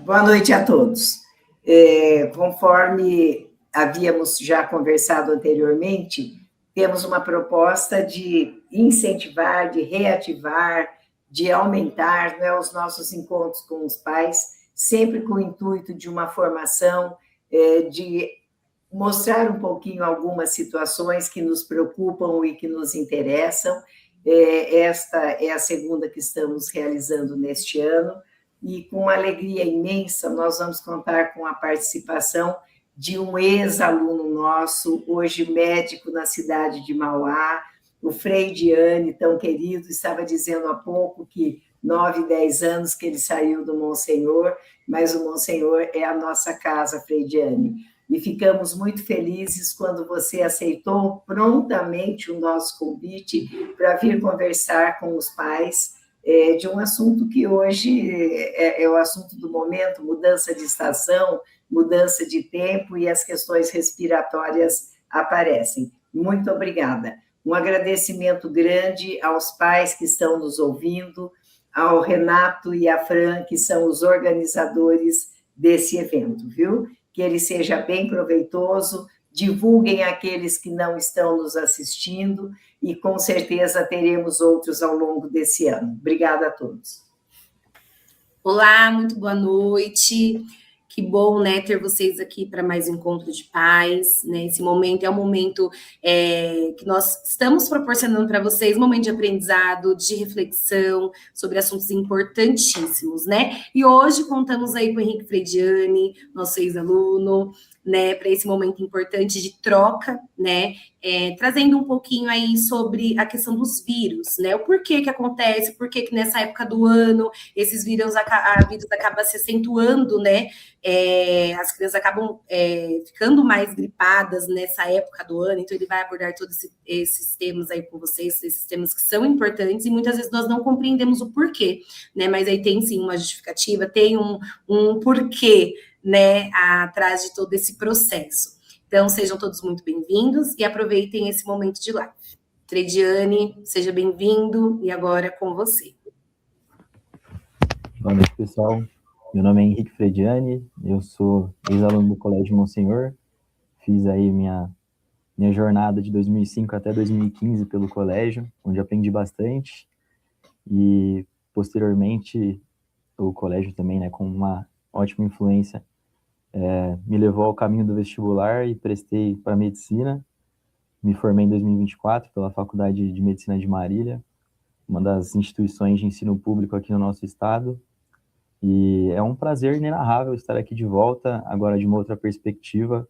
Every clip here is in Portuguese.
Boa noite a todos. Conforme havíamos já conversado anteriormente, temos uma proposta de incentivar, de reativar, de aumentar, né, os nossos encontros com os pais, sempre com o intuito de uma formação, de mostrar um pouquinho algumas situações que nos preocupam e que nos interessam. Esta é a segunda que estamos realizando neste ano, e com uma alegria imensa nós vamos contar com a participação de um ex-aluno nosso, hoje médico na cidade de Mauá, o Frei Diane, tão querido, estava dizendo há pouco que 9, 10 anos que ele saiu do Monsenhor, mas o Monsenhor é a nossa casa, Frei Diane. E ficamos muito felizes quando você aceitou prontamente o nosso convite para vir conversar com os pais de um assunto que hoje é o assunto do momento, mudança de estação, mudança de tempo, e as questões respiratórias aparecem. Muito obrigada. Um agradecimento grande aos pais que estão nos ouvindo, ao Renato e à Fran, que são os organizadores desse evento, viu? Que ele seja bem proveitoso, divulguem aqueles que não estão nos assistindo, e com certeza teremos outros ao longo desse ano. Obrigada a todos. Olá, muito boa noite. Que bom, né, ter vocês aqui para mais um encontro de pais, né? Esse momento é um momento que nós estamos proporcionando para vocês, um momento de aprendizado, de reflexão sobre assuntos importantíssimos, né? E hoje contamos aí com o Henrique Frediani, nosso ex-aluno, né, para esse momento importante de troca, né, trazendo um pouquinho aí sobre a questão dos vírus, né, o porquê que acontece, por que nessa época do ano esses vírus acabam se acentuando, né, as crianças acabam ficando mais gripadas nessa época do ano, então ele vai abordar todos esses temas aí com vocês, esses temas que são importantes, e muitas vezes nós não compreendemos o porquê, né, mas aí tem sim uma justificativa, tem um porquê, né, atrás de todo esse processo. Então, sejam todos muito bem-vindos e aproveitem esse momento de live. Frediani, seja bem-vindo, e agora com você. Boa noite, pessoal. Meu nome é Henrique Frediani, eu sou ex-aluno do Colégio Monsenhor, fiz aí minha jornada de 2005 até 2015 pelo colégio, onde aprendi bastante, e posteriormente o colégio também, né, com uma ótima influência, me levou ao caminho do vestibular e prestei para medicina. Me formei em 2024 pela Faculdade de Medicina de Marília, uma das instituições de ensino público aqui no nosso estado. E é um prazer inenarrável estar aqui de volta, agora de uma outra perspectiva,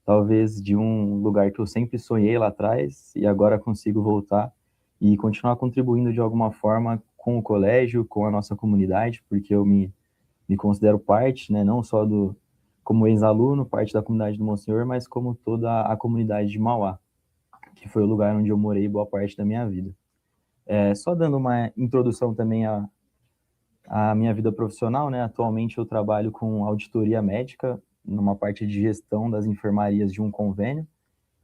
talvez de um lugar que eu sempre sonhei lá atrás, e agora consigo voltar e continuar contribuindo de alguma forma com o colégio, com a nossa comunidade, porque eu me considero parte, né, não só como ex-aluno, parte da comunidade do Monsenhor, mas como toda a comunidade de Mauá, que foi o lugar onde eu morei boa parte da minha vida. Só dando uma introdução também à minha vida profissional, né? Atualmente eu trabalho com auditoria médica, numa parte de gestão das enfermarias de um convênio,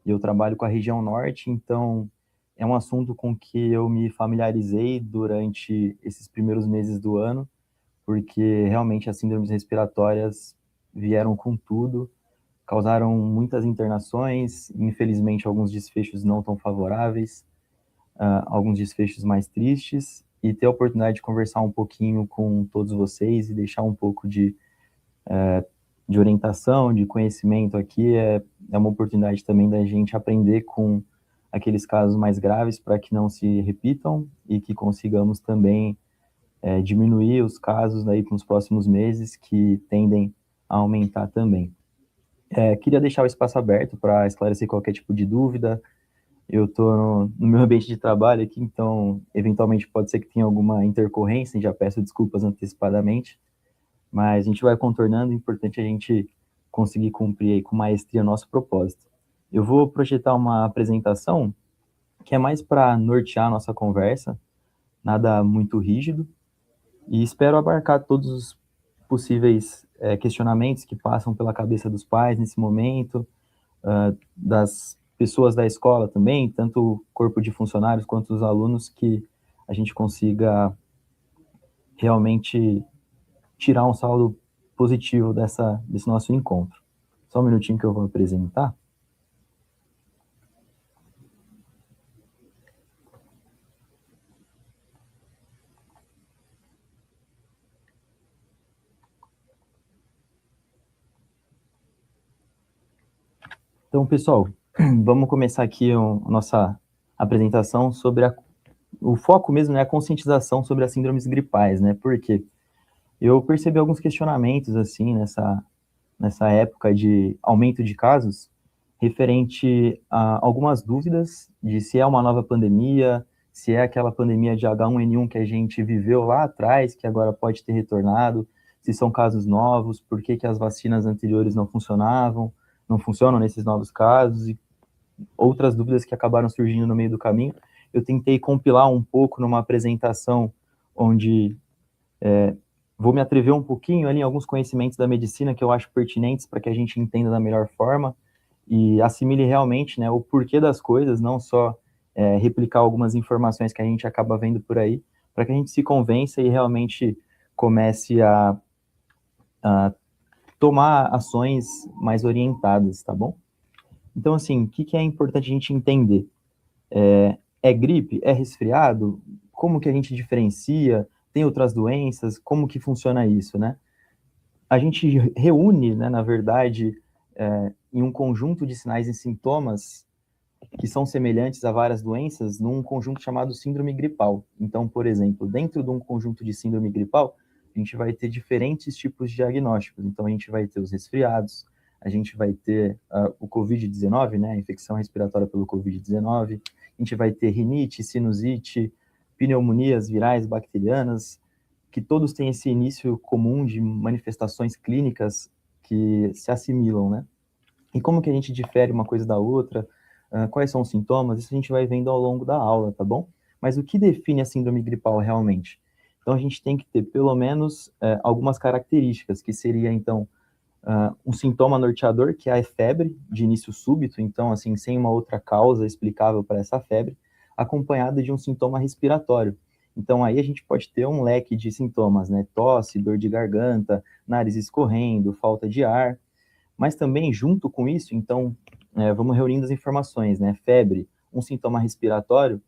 e eu trabalho com a região norte, então é um assunto com que eu me familiarizei durante esses primeiros meses do ano, porque realmente as síndromes respiratórias vieram com tudo, causaram muitas internações, infelizmente alguns desfechos não tão favoráveis, alguns desfechos mais tristes, e ter a oportunidade de conversar um pouquinho com todos vocês e deixar um pouco de orientação, de conhecimento aqui, é uma oportunidade também da gente aprender com aqueles casos mais graves para que não se repitam e que consigamos também diminuir os casos aí nos próximos meses, que tendem a aumentar também. Queria deixar o espaço aberto para esclarecer qualquer tipo de dúvida. Eu estou no meu ambiente de trabalho aqui, então, eventualmente, pode ser que tenha alguma intercorrência, e já peço desculpas antecipadamente, mas a gente vai contornando, é importante a gente conseguir cumprir aí com maestria nosso propósito. Eu vou projetar uma apresentação que é mais para nortear a nossa conversa, nada muito rígido, e espero abarcar todos os possíveis questionamentos que passam pela cabeça dos pais nesse momento, das pessoas da escola também, tanto o corpo de funcionários quanto os alunos, que a gente consiga realmente tirar um saldo positivo desse nosso encontro. Só um minutinho que eu vou apresentar. Então, pessoal, vamos começar aqui a nossa apresentação sobre o foco mesmo, né, a conscientização sobre as síndromes gripais, né? Por quê? Eu percebi alguns questionamentos, assim, nessa época de aumento de casos, referente a algumas dúvidas de se é uma nova pandemia, se é aquela pandemia de H1N1 que a gente viveu lá atrás, que agora pode ter retornado, se são casos novos, por que as vacinas anteriores não funcionam nesses novos casos, e outras dúvidas que acabaram surgindo no meio do caminho. Eu tentei compilar um pouco numa apresentação onde vou me atrever um pouquinho ali em alguns conhecimentos da medicina que eu acho pertinentes para que a gente entenda da melhor forma e assimile realmente, né, o porquê das coisas, não só replicar algumas informações que a gente acaba vendo por aí, para que a gente se convença e realmente comece a tomar ações mais orientadas, tá bom? Então, assim, o que é importante a gente entender? É gripe? É resfriado? Como que a gente diferencia? Tem outras doenças? Como que funciona isso, né? A gente reúne, né, na verdade, em um conjunto de sinais e sintomas que são semelhantes a várias doenças num conjunto chamado síndrome gripal. Então, por exemplo, dentro de um conjunto de síndrome gripal, a gente vai ter diferentes tipos de diagnósticos. Então, a gente vai ter os resfriados, a gente vai ter o Covid-19, né, a infecção respiratória pelo Covid-19, a gente vai ter rinite, sinusite, pneumonias virais, bacterianas, que todos têm esse início comum de manifestações clínicas que se assimilam, né? E como que a gente difere uma coisa da outra? Quais são os sintomas? Isso a gente vai vendo ao longo da aula, tá bom? Mas o que define a síndrome gripal realmente? Então, a gente tem que ter, pelo menos, algumas características, que seria, então, um sintoma norteador, que é a febre de início súbito, então, assim, sem uma outra causa explicável para essa febre, acompanhada de um sintoma respiratório. Então, aí a gente pode ter um leque de sintomas, né? Tosse, dor de garganta, nariz escorrendo, falta de ar. Mas também, junto com isso, então, vamos reunindo as informações, né? Febre, um sintoma respiratório,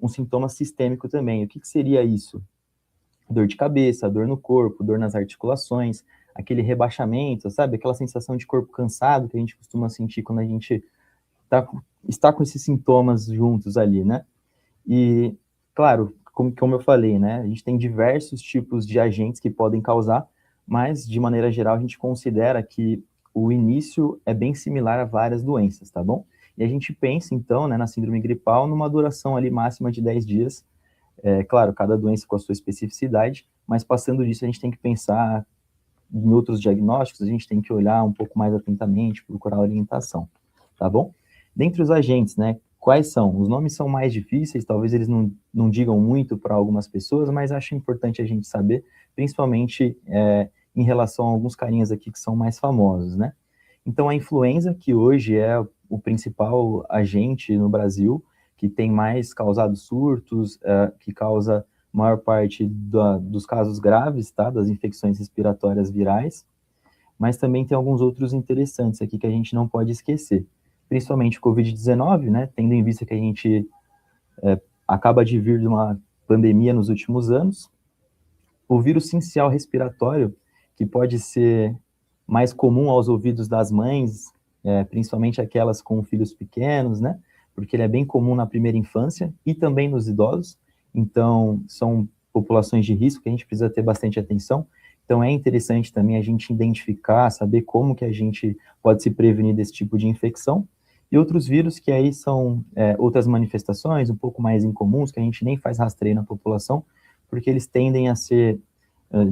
um sintoma sistêmico também. O que seria isso? Dor de cabeça, dor no corpo, dor nas articulações, aquele rebaixamento, sabe? Aquela sensação de corpo cansado que a gente costuma sentir quando a gente está com esses sintomas juntos ali, né? E, claro, como eu falei, né? A gente tem diversos tipos de agentes que podem causar, mas, de maneira geral, a gente considera que o início é bem similar a várias doenças, tá bom? E a gente pensa, então, né, na síndrome gripal, numa duração ali máxima de 10 dias. Claro, cada doença com a sua especificidade, mas passando disso a gente tem que pensar em outros diagnósticos, a gente tem que olhar um pouco mais atentamente, procurar orientação, tá bom? Dentre os agentes, né, quais são? Os nomes são mais difíceis, talvez eles não digam muito para algumas pessoas, mas acho importante a gente saber, principalmente em relação a alguns carinhas aqui que são mais famosos, né? Então, a influenza, que hoje é o principal agente no Brasil, que tem mais causado surtos, que causa maior parte dos casos graves, tá? Das infecções respiratórias virais, mas também tem alguns outros interessantes aqui que a gente não pode esquecer, principalmente o Covid-19, né? Tendo em vista que a gente acaba de vir de uma pandemia nos últimos anos, o vírus sincial respiratório, que pode ser mais comum aos ouvidos das mães, principalmente aquelas com filhos pequenos, né? Porque ele é bem comum na primeira infância e também nos idosos. Então, são populações de risco que a gente precisa ter bastante atenção. Então, é interessante também a gente identificar, saber como que a gente pode se prevenir desse tipo de infecção. E outros vírus que aí são outras manifestações um pouco mais incomuns, que a gente nem faz rastreio na população, porque eles tendem a ser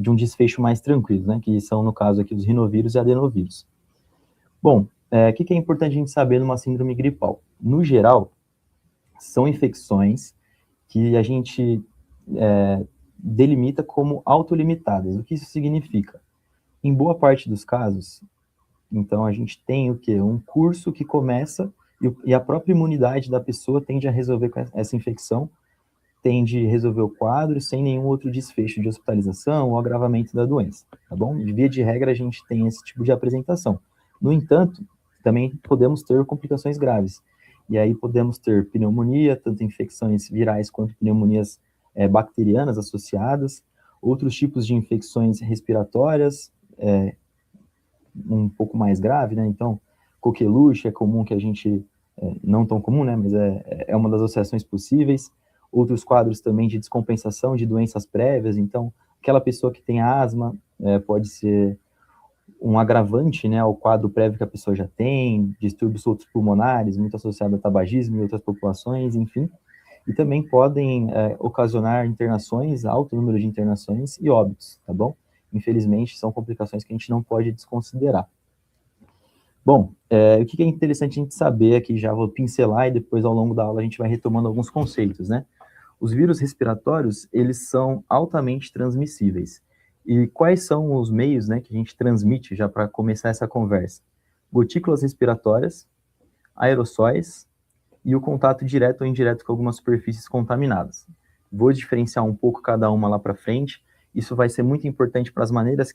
de um desfecho mais tranquilo, né? Que são, no caso aqui, os rinovírus e adenovírus. Bom, o que é importante a gente saber numa síndrome gripal? No geral, são infecções que a gente delimita como autolimitadas. O que isso significa? Em boa parte dos casos, então a gente tem o quê? Um curso que começa e a própria imunidade da pessoa tende a resolver com essa infecção tende a resolver o quadro sem nenhum outro desfecho de hospitalização ou agravamento da doença, tá bom? De via de regra, a gente tem esse tipo de apresentação. No entanto, também podemos ter complicações graves. E aí podemos ter pneumonia, tanto infecções virais quanto pneumonias bacterianas associadas, outros tipos de infecções respiratórias, um pouco mais grave, né? Então, coqueluche é comum que a gente, não tão comum, né? Mas é uma das associações possíveis. Outros quadros também de descompensação de doenças prévias. Então, aquela pessoa que tem asma pode ser um agravante, né, ao quadro prévio que a pessoa já tem, distúrbios outros pulmonares, muito associado a tabagismo e outras populações, enfim. E também podem ocasionar internações, alto número de internações e óbitos, tá bom? Infelizmente, são complicações que a gente não pode desconsiderar. Bom, o que é interessante a gente saber aqui, já vou pincelar e depois ao longo da aula a gente vai retomando alguns conceitos, né? Os vírus respiratórios, eles são altamente transmissíveis. E quais são os meios, né, que a gente transmite já para começar essa conversa? Gotículas respiratórias, aerossóis e o contato direto ou indireto com algumas superfícies contaminadas. Vou diferenciar um pouco cada uma lá para frente. Isso vai ser muito importante para as maneiras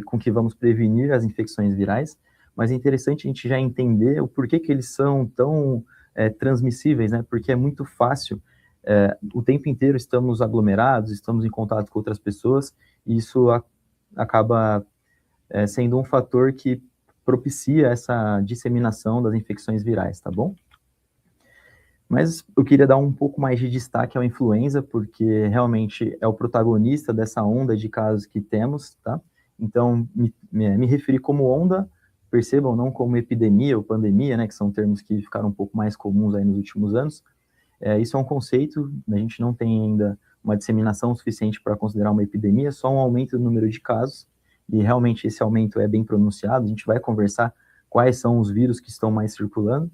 com que vamos prevenir as infecções virais, mas é interessante a gente já entender o porquê que eles são tão transmissíveis, né? Porque é muito fácil, o tempo inteiro estamos aglomerados, estamos em contato com outras pessoas, e isso acaba sendo um fator que propicia essa disseminação das infecções virais, tá bom? Mas eu queria dar um pouco mais de destaque à influenza, porque realmente é o protagonista dessa onda de casos que temos, tá? Então, me referi como onda, percebam, não como epidemia ou pandemia, né, que são termos que ficaram um pouco mais comuns aí nos últimos anos. Isso é um conceito, a gente não tem ainda uma disseminação suficiente para considerar uma epidemia, só um aumento do número de casos, e realmente esse aumento é bem pronunciado, a gente vai conversar quais são os vírus que estão mais circulando,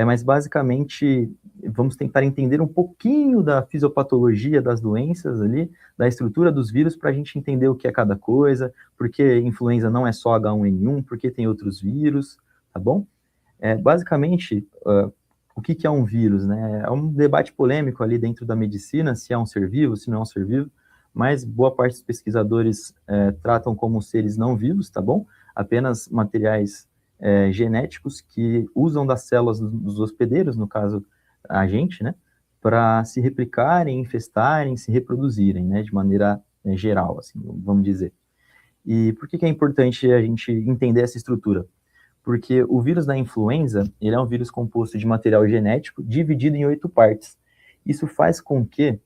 mas basicamente vamos tentar entender um pouquinho da fisiopatologia das doenças ali, da estrutura dos vírus, para a gente entender o que é cada coisa, porque influenza não é só H1N1, porque tem outros vírus, tá bom? Basicamente, o que é um vírus, né? É um debate polêmico ali dentro da medicina, se é um ser vivo, se não é um ser vivo, mas boa parte dos pesquisadores tratam como seres não vivos, tá bom? Apenas materiais genéticos que usam das células dos hospedeiros, no caso a gente, né, para se replicarem, infestarem, se reproduzirem, né, de maneira geral, assim, vamos dizer. E por que é importante a gente entender essa estrutura? Porque o vírus da influenza, ele é um vírus composto de material genético dividido em 8 partes. Isso faz com que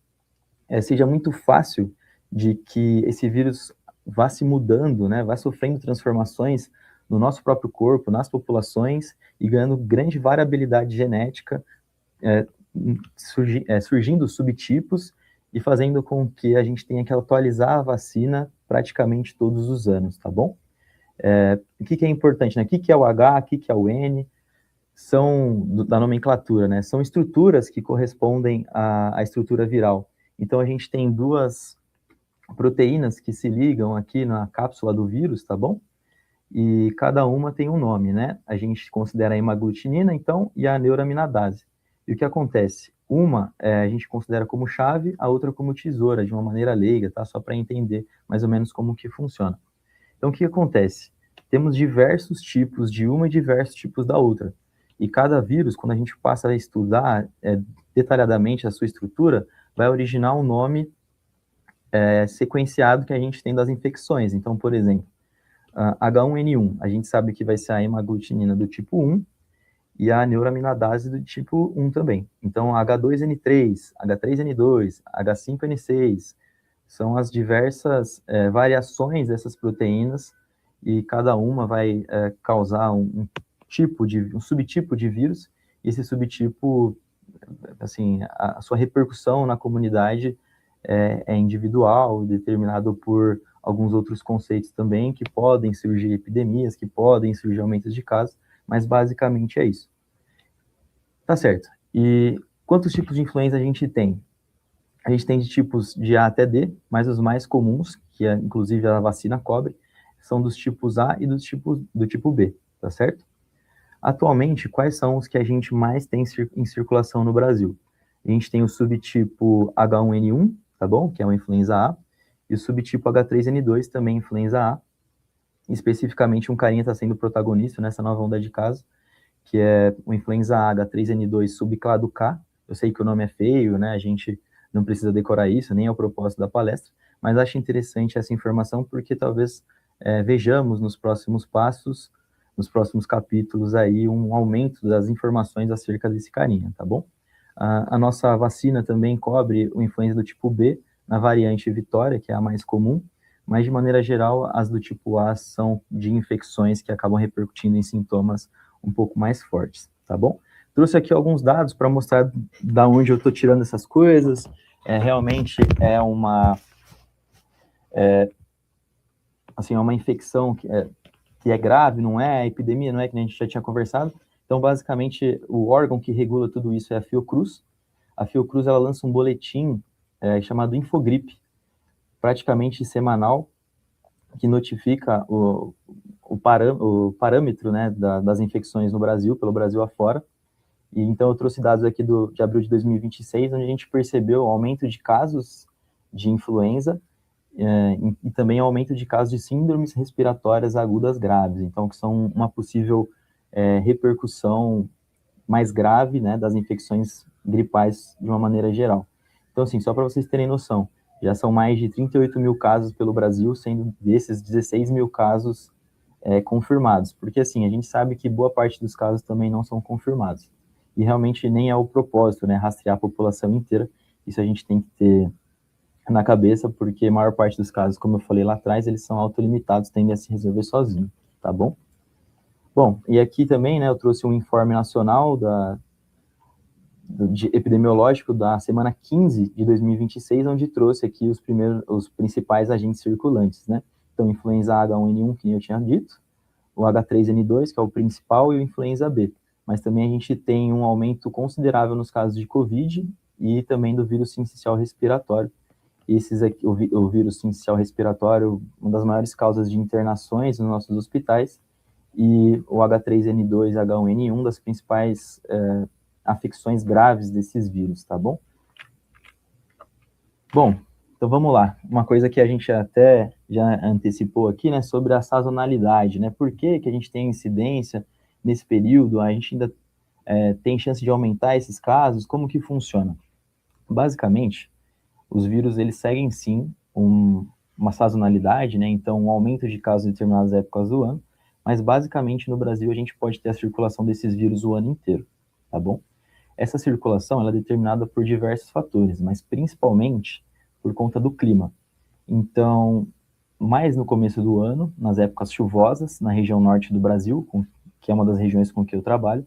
seja muito fácil de que esse vírus vá se mudando, né, vá sofrendo transformações no nosso próprio corpo, nas populações, e ganhando grande variabilidade genética, surgindo subtipos e fazendo com que a gente tenha que atualizar a vacina praticamente todos os anos, tá bom? O que é importante, né? O que é o H, o que é o N? São, da nomenclatura, né? São estruturas que correspondem à estrutura viral. Então, a gente tem duas proteínas que se ligam aqui na cápsula do vírus, tá bom? E cada uma tem um nome, né? A gente considera a hemaglutinina, então, e a neuraminidase. E o que acontece? Uma a gente considera como chave, a outra como tesoura, de uma maneira leiga, tá? Só para entender mais ou menos como que funciona. Então, o que acontece? Temos diversos tipos de uma e diversos tipos da outra. E cada vírus, quando a gente passa a estudar detalhadamente a sua estrutura, vai originar um nome sequenciado que a gente tem das infecções. Então, por exemplo, H1N1, a gente sabe que vai ser a hemaglutinina do tipo 1 e a neuraminidase do tipo 1 também. Então, H2N3, H3N2, H5N6, são as diversas variações dessas proteínas e cada uma vai causar um subtipo de vírus, e esse subtipo, assim, a sua repercussão na comunidade é individual, determinado por alguns outros conceitos também, que podem surgir epidemias, que podem surgir aumentos de casos, mas basicamente é isso. Tá certo. E quantos tipos de influenza a gente tem? A gente tem de tipos de A até D, mas os mais comuns, que inclusive a vacina cobre, são dos tipos A e do tipo B, tá certo? Atualmente, quais são os que a gente mais tem em circulação no Brasil? A gente tem o subtipo H1N1, tá bom? Que é uma influenza A, e o subtipo H3N2, também influenza A. Especificamente, um carinha está sendo protagonista nessa nova onda de casos, que é o influenza A H3N2 subclado K. Eu sei que o nome é feio, né? A gente não precisa decorar isso, nem é o propósito da palestra, mas acho interessante essa informação porque talvez vejamos nos próximos passos, nos próximos capítulos aí, um aumento das informações acerca desse carinha, tá bom? A nossa vacina também cobre o influenza do tipo B, na variante Vitória, que é a mais comum, mas de maneira geral, as do tipo A são de infecções que acabam repercutindo em sintomas um pouco mais fortes, tá bom? Trouxe aqui alguns dados para mostrar da onde eu estou tirando essas coisas. Realmente é uma infecção que é grave, não é? A epidemia não é, que a gente já tinha conversado. Então, basicamente, o órgão que regula tudo isso é a Fiocruz. A Fiocruz, ela lança um boletim chamado Infogripe, praticamente semanal, que notifica o parâmetro, né, das infecções no Brasil, pelo Brasil afora. E então eu trouxe dados aqui de abril de 2026, onde a gente percebeu o aumento de casos de influenza e também aumento de casos de síndromes respiratórias agudas graves, então que são uma possível repercussão mais grave, né, das infecções gripais de uma maneira geral. Então, assim, só para vocês terem noção, já são mais de 38 mil casos pelo Brasil, sendo desses 16 mil casos confirmados, porque assim, a gente sabe que boa parte dos casos também não são confirmados, e realmente nem é o propósito, né, rastrear a população inteira. Isso a gente tem que ter na cabeça, porque a maior parte dos casos, como eu falei lá atrás, eles são autolimitados, tendem a se resolver sozinho, tá bom? Bom, e aqui também, né, eu trouxe um informe nacional epidemiológico da semana 15 de 2026, onde trouxe aqui os principais agentes circulantes, né? Então, influenza H1N1, que eu tinha dito, o H3N2, que é o principal, e o influenza B. Mas também a gente tem um aumento considerável nos casos de Covid e também do vírus sincicial respiratório. Esses aqui, o vírus sincicial respiratório, uma das maiores causas de internações nos nossos hospitais, e o H3N2 e H1N1, das principais afecções graves desses vírus, tá bom? Bom, então vamos lá. Uma coisa que a gente até já antecipou aqui, né, sobre a sazonalidade, né? Por que a gente tem incidência nesse período? A gente ainda tem chance de aumentar esses casos? Como que funciona? Basicamente, os vírus, eles seguem sim uma sazonalidade, né? Então, um aumento de casos em determinadas épocas do ano, mas basicamente no Brasil a gente pode ter a circulação desses vírus o ano inteiro, tá bom? Essa circulação ela é determinada por diversos fatores, mas principalmente por conta do clima. Então, mais no começo do ano, nas épocas chuvosas, na região norte do Brasil, que é uma das regiões com que eu trabalho,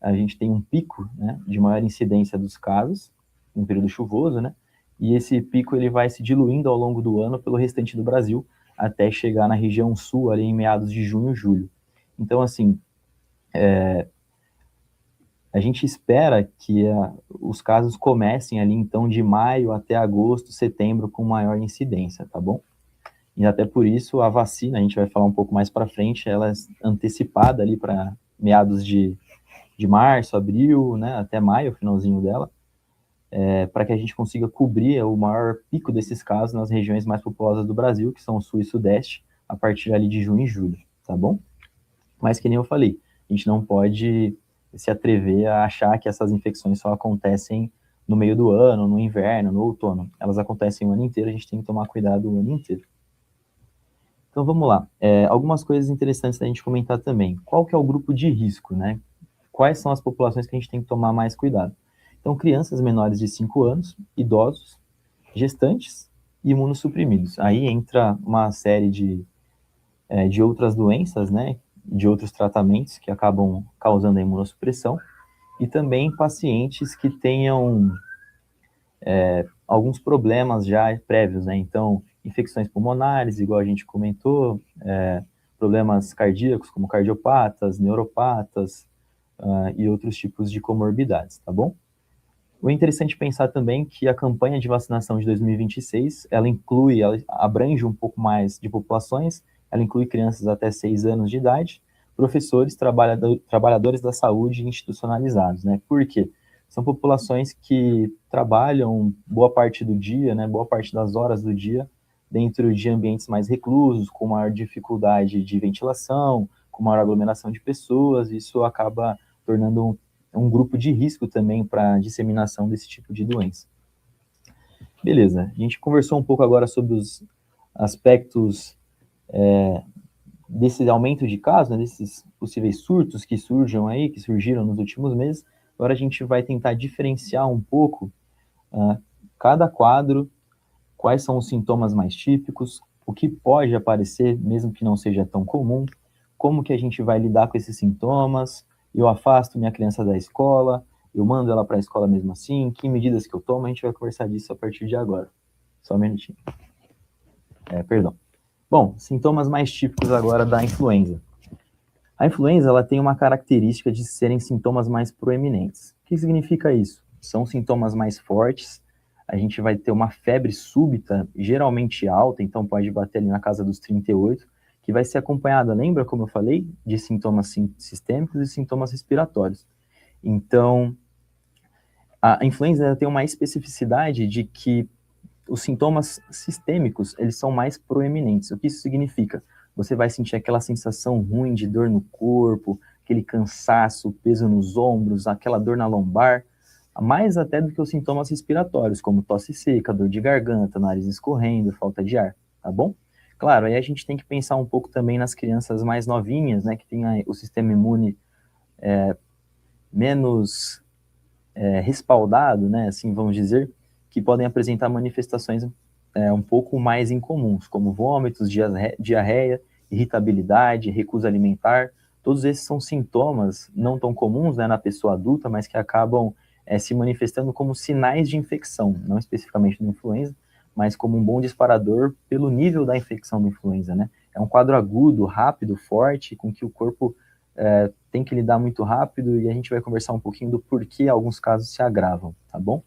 a gente tem um pico, né, de maior incidência dos casos, no período chuvoso, né? E esse pico ele vai se diluindo ao longo do ano pelo restante do Brasil, até chegar na região sul, ali em meados de junho, julho. Então, assim, a gente espera que os casos comecem ali, então, de maio até agosto, setembro, com maior incidência, tá bom? E até por isso, a vacina, a gente vai falar um pouco mais para frente, ela é antecipada ali para meados de março, abril, né, até maio, o finalzinho dela, para que a gente consiga cobrir o maior pico desses casos nas regiões mais populosas do Brasil, que são o sul e sudeste, a partir ali de junho e julho, tá bom? Mas que nem eu falei, a gente não pode se atrever a achar que essas infecções só acontecem no meio do ano, no inverno, no outono. Elas acontecem o ano inteiro, a gente tem que tomar cuidado o ano inteiro. Então vamos lá, algumas coisas interessantes da gente comentar também. Qual que é o grupo de risco, né? Quais são as populações que a gente tem que tomar mais cuidado? Então, crianças menores de 5 anos, idosos, gestantes e imunossuprimidos. Aí entra uma série de outras doenças, né? De outros tratamentos que acabam causando a imunossupressão, e também pacientes que tenham alguns problemas já prévios, né? Então, infecções pulmonares, igual a gente comentou, problemas cardíacos, como cardiopatas, neuropatas e outros tipos de comorbidades, tá bom? O interessante pensar também que a campanha de vacinação de 2026, ela abrange um pouco mais de populações, ela inclui crianças até 6 anos de idade, professores, trabalhadores da saúde institucionalizados, né? Por quê? são populações que trabalham boa parte do dia, né, boa parte das horas do dia, dentro de ambientes mais reclusos, com maior dificuldade de ventilação, com maior aglomeração de pessoas. Isso acaba tornando um grupo de risco também para a disseminação desse tipo de doença. Beleza, a gente conversou um pouco agora sobre os aspectos desse aumento de casos, né, desses possíveis surtos que surgiram nos últimos meses. Agora a gente vai tentar diferenciar um pouco cada quadro, quais são os sintomas mais típicos, o que pode aparecer, mesmo que não seja tão comum, como que a gente vai lidar com esses sintomas, eu afasto minha criança da escola, eu mando ela para a escola mesmo assim, que medidas que eu tomo, a gente vai conversar disso a partir de agora. Só um minutinho. Perdão. Bom, sintomas mais típicos agora da influenza. A influenza, ela tem uma característica de serem sintomas mais proeminentes. O que significa isso? São sintomas mais fortes, a gente vai ter uma febre súbita, geralmente alta, então pode bater ali na casa dos 38, que vai ser acompanhada, lembra como eu falei, de sintomas sistêmicos e sintomas respiratórios. Então, a influenza tem uma especificidade de que os sintomas sistêmicos, eles são mais proeminentes. O que isso significa? Você vai sentir aquela sensação ruim de dor no corpo, aquele cansaço, peso nos ombros, aquela dor na lombar, mais até do que os sintomas respiratórios, como tosse seca, dor de garganta, nariz escorrendo, falta de ar, tá bom? Claro, aí a gente tem que pensar um pouco também nas crianças mais novinhas, né, que tem o sistema imune menos respaldado, né, assim vamos dizer, que podem apresentar manifestações um pouco mais incomuns, como vômitos, diarreia, irritabilidade, recusa alimentar. Todos esses são sintomas não tão comuns, né, na pessoa adulta, mas que acabam se manifestando como sinais de infecção, não especificamente da influenza, mas como um bom disparador pelo nível da infecção da influenza, né? É um quadro agudo, rápido, forte, com que o corpo tem que lidar muito rápido, e a gente vai conversar um pouquinho do porquê alguns casos se agravam, tá bom?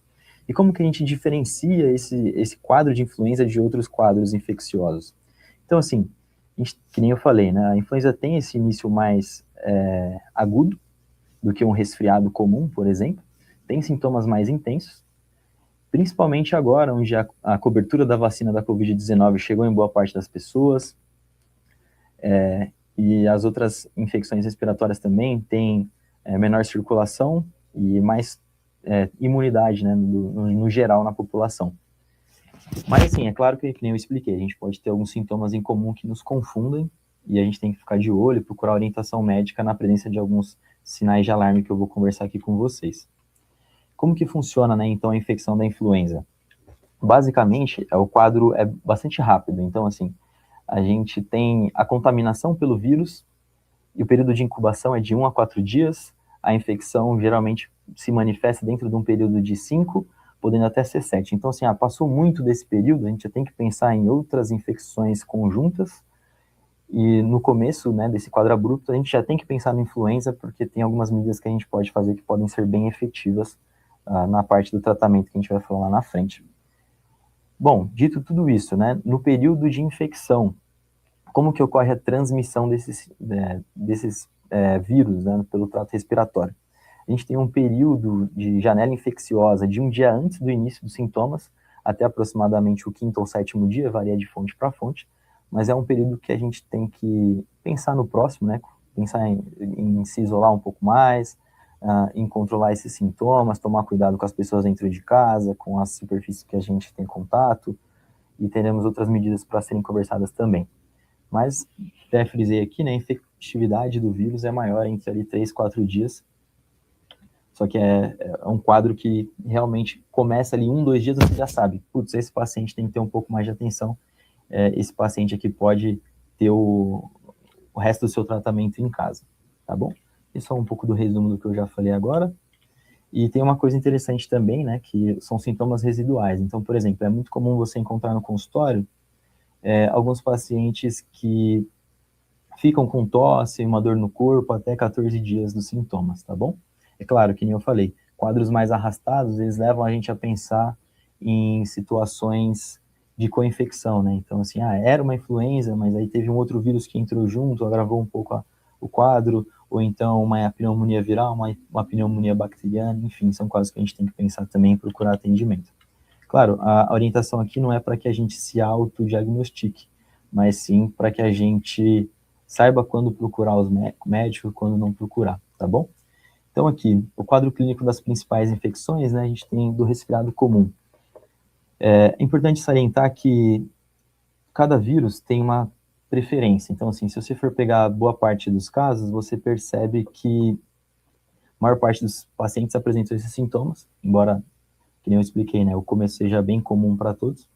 E como que a gente diferencia esse quadro de influenza de outros quadros infecciosos? Então, assim, que nem eu falei, né? A influenza tem esse início mais agudo do que um resfriado comum, por exemplo, tem sintomas mais intensos, principalmente agora, onde a cobertura da vacina da Covid-19 chegou em boa parte das pessoas, e as outras infecções respiratórias também têm menor circulação e mais imunidade, né, no geral na população. Mas, assim, é claro que nem eu expliquei, a gente pode ter alguns sintomas em comum que nos confundem, e a gente tem que ficar de olho e procurar orientação médica na presença de alguns sinais de alarme que eu vou conversar aqui com vocês. Como que funciona, né, então, a infecção da influenza? Basicamente, o quadro é bastante rápido. Então, assim, a gente tem a contaminação pelo vírus, e o período de incubação é de 1 a 4 dias. A infecção geralmente se manifesta dentro de um período de 5, podendo até ser 7. Então, assim, passou muito desse período, a gente já tem que pensar em outras infecções conjuntas, e no começo, né, desse quadro abrupto, a gente já tem que pensar na influenza, porque tem algumas medidas que a gente pode fazer que podem ser bem efetivas na parte do tratamento que a gente vai falar lá na frente. Bom, dito tudo isso, né, no período de infecção, como que ocorre a transmissão desses vírus, né, pelo trato respiratório? A gente tem um período de janela infecciosa de um dia antes do início dos sintomas, até aproximadamente o 5º ou 7º dia, varia de fonte para fonte, mas é um período que a gente tem que pensar no próximo, né, pensar em se isolar um pouco mais, em controlar esses sintomas, tomar cuidado com as pessoas dentro de casa, com as superfícies que a gente tem contato, e teremos outras medidas para serem conversadas também. Mas, até frisei aqui, né, a infectividade do vírus é maior entre ali 3, 4 dias, só que é um quadro que realmente começa ali 1, 2 dias, você já sabe, putz, esse paciente tem que ter um pouco mais de atenção, esse paciente aqui pode ter o resto do seu tratamento em casa, tá bom? Isso é um pouco do resumo do que eu já falei agora. E tem uma coisa interessante também, né, que são sintomas residuais. Então, por exemplo, é muito comum você encontrar no consultório alguns pacientes que ficam com tosse, uma dor no corpo, até 14 dias dos sintomas, tá bom? É claro, que nem eu falei, quadros mais arrastados, eles levam a gente a pensar em situações de co-infecção, né? Então, assim, era uma influenza, mas aí teve um outro vírus que entrou junto, agravou um pouco o quadro, ou então uma pneumonia viral, uma pneumonia bacteriana, enfim, são casos que a gente tem que pensar também em procurar atendimento. Claro, a orientação aqui não é para que a gente se autodiagnostique, mas sim para que a gente saiba quando procurar os médicos, quando não procurar, tá bom? Então aqui, o quadro clínico das principais infecções, né, a gente tem do resfriado comum. É importante salientar que cada vírus tem uma preferência. Então, assim, se você for pegar boa parte dos casos, você percebe que a maior parte dos pacientes apresentam esses sintomas, embora, que nem eu expliquei, né, o começo seja bem comum para todos,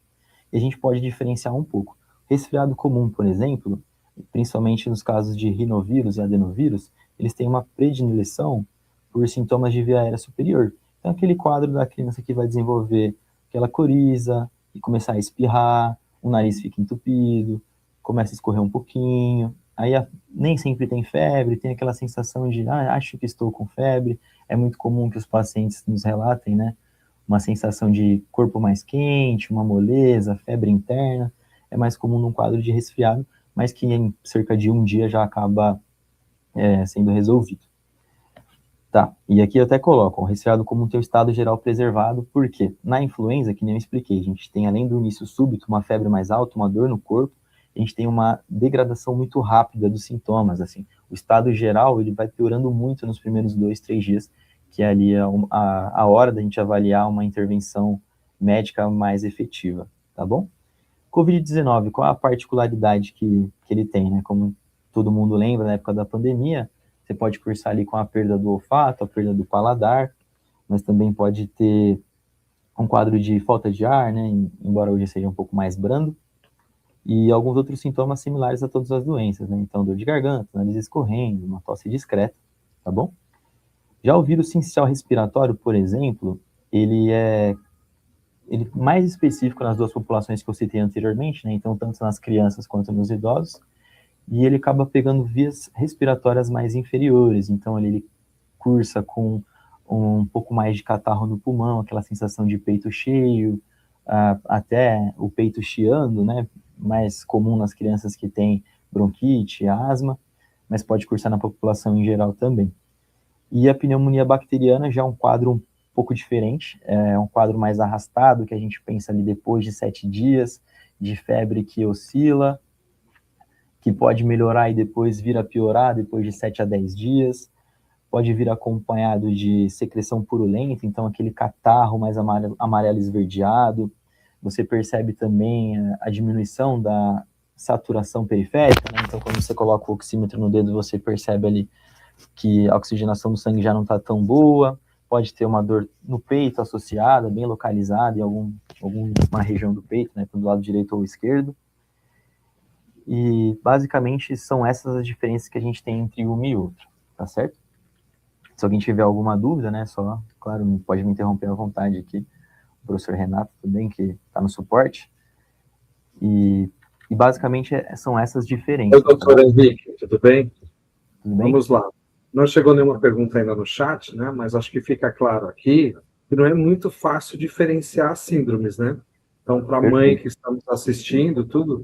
e a gente pode diferenciar um pouco. Resfriado comum, por exemplo, principalmente nos casos de rinovírus e adenovírus, eles têm uma predileção por sintomas de via aérea superior. Então, aquele quadro da criança que vai desenvolver aquela coriza e começar a espirrar, o nariz fica entupido, começa a escorrer um pouquinho, aí nem sempre tem febre, tem aquela sensação de, acho que estou com febre. É muito comum que os pacientes nos relatem, né, uma sensação de corpo mais quente, uma moleza, febre interna. É mais comum num quadro de resfriado, mas que em cerca de um dia já acaba sendo resolvido. Tá, e aqui eu até coloco, o resfriado comum tem o estado geral preservado, porque na influenza, que nem eu expliquei, a gente tem, além do início súbito, uma febre mais alta, uma dor no corpo, a gente tem uma degradação muito rápida dos sintomas, assim. O estado geral, ele vai piorando muito nos primeiros 2, 3 dias, que é ali a hora da gente avaliar uma intervenção médica mais efetiva, tá bom? Covid-19, qual a particularidade que ele tem, né? Como todo mundo lembra, na época da pandemia, você pode cursar ali com a perda do olfato, a perda do paladar, mas também pode ter um quadro de falta de ar, né? Embora hoje seja um pouco mais brando, e alguns outros sintomas similares a todas as doenças, né? Então, dor de garganta, nariz escorrendo, uma tosse discreta, tá bom? Já o vírus sincicial respiratório, por exemplo, ele é mais específico nas duas populações que eu citei anteriormente, né? Então, tanto nas crianças quanto nos idosos, e ele acaba pegando vias respiratórias mais inferiores, então ele cursa com um pouco mais de catarro no pulmão, aquela sensação de peito cheio, até o peito chiando, né? Mais comum nas crianças que têm bronquite, asma, mas pode cursar na população em geral também. E a pneumonia bacteriana já é um quadro um pouco diferente, é um quadro mais arrastado, que a gente pensa ali depois de 7 dias, de febre que oscila, que pode melhorar e depois vir a piorar depois de 7 a 10 dias, pode vir acompanhado de secreção purulenta, então aquele catarro mais amarelo esverdeado. Você percebe também a diminuição da saturação periférica, né? Então quando você coloca o oxímetro no dedo, você percebe ali que a oxigenação do sangue já não está tão boa, pode ter uma dor no peito associada, bem localizada em alguma região do peito, né, do lado direito ou esquerdo. E basicamente são essas as diferenças que a gente tem entre uma e outra, tá certo? Se alguém tiver alguma dúvida, né, só, claro, pode me interromper à vontade aqui, o professor Renato também, que está no suporte. E basicamente são essas diferenças. Oi, doutor Henrique, tudo bem? Tudo bem? Vamos lá. Não chegou nenhuma pergunta ainda no chat, né? Mas acho que fica claro aqui que não é muito fácil diferenciar as síndromes, né? Então, para a mãe que estamos assistindo, tudo,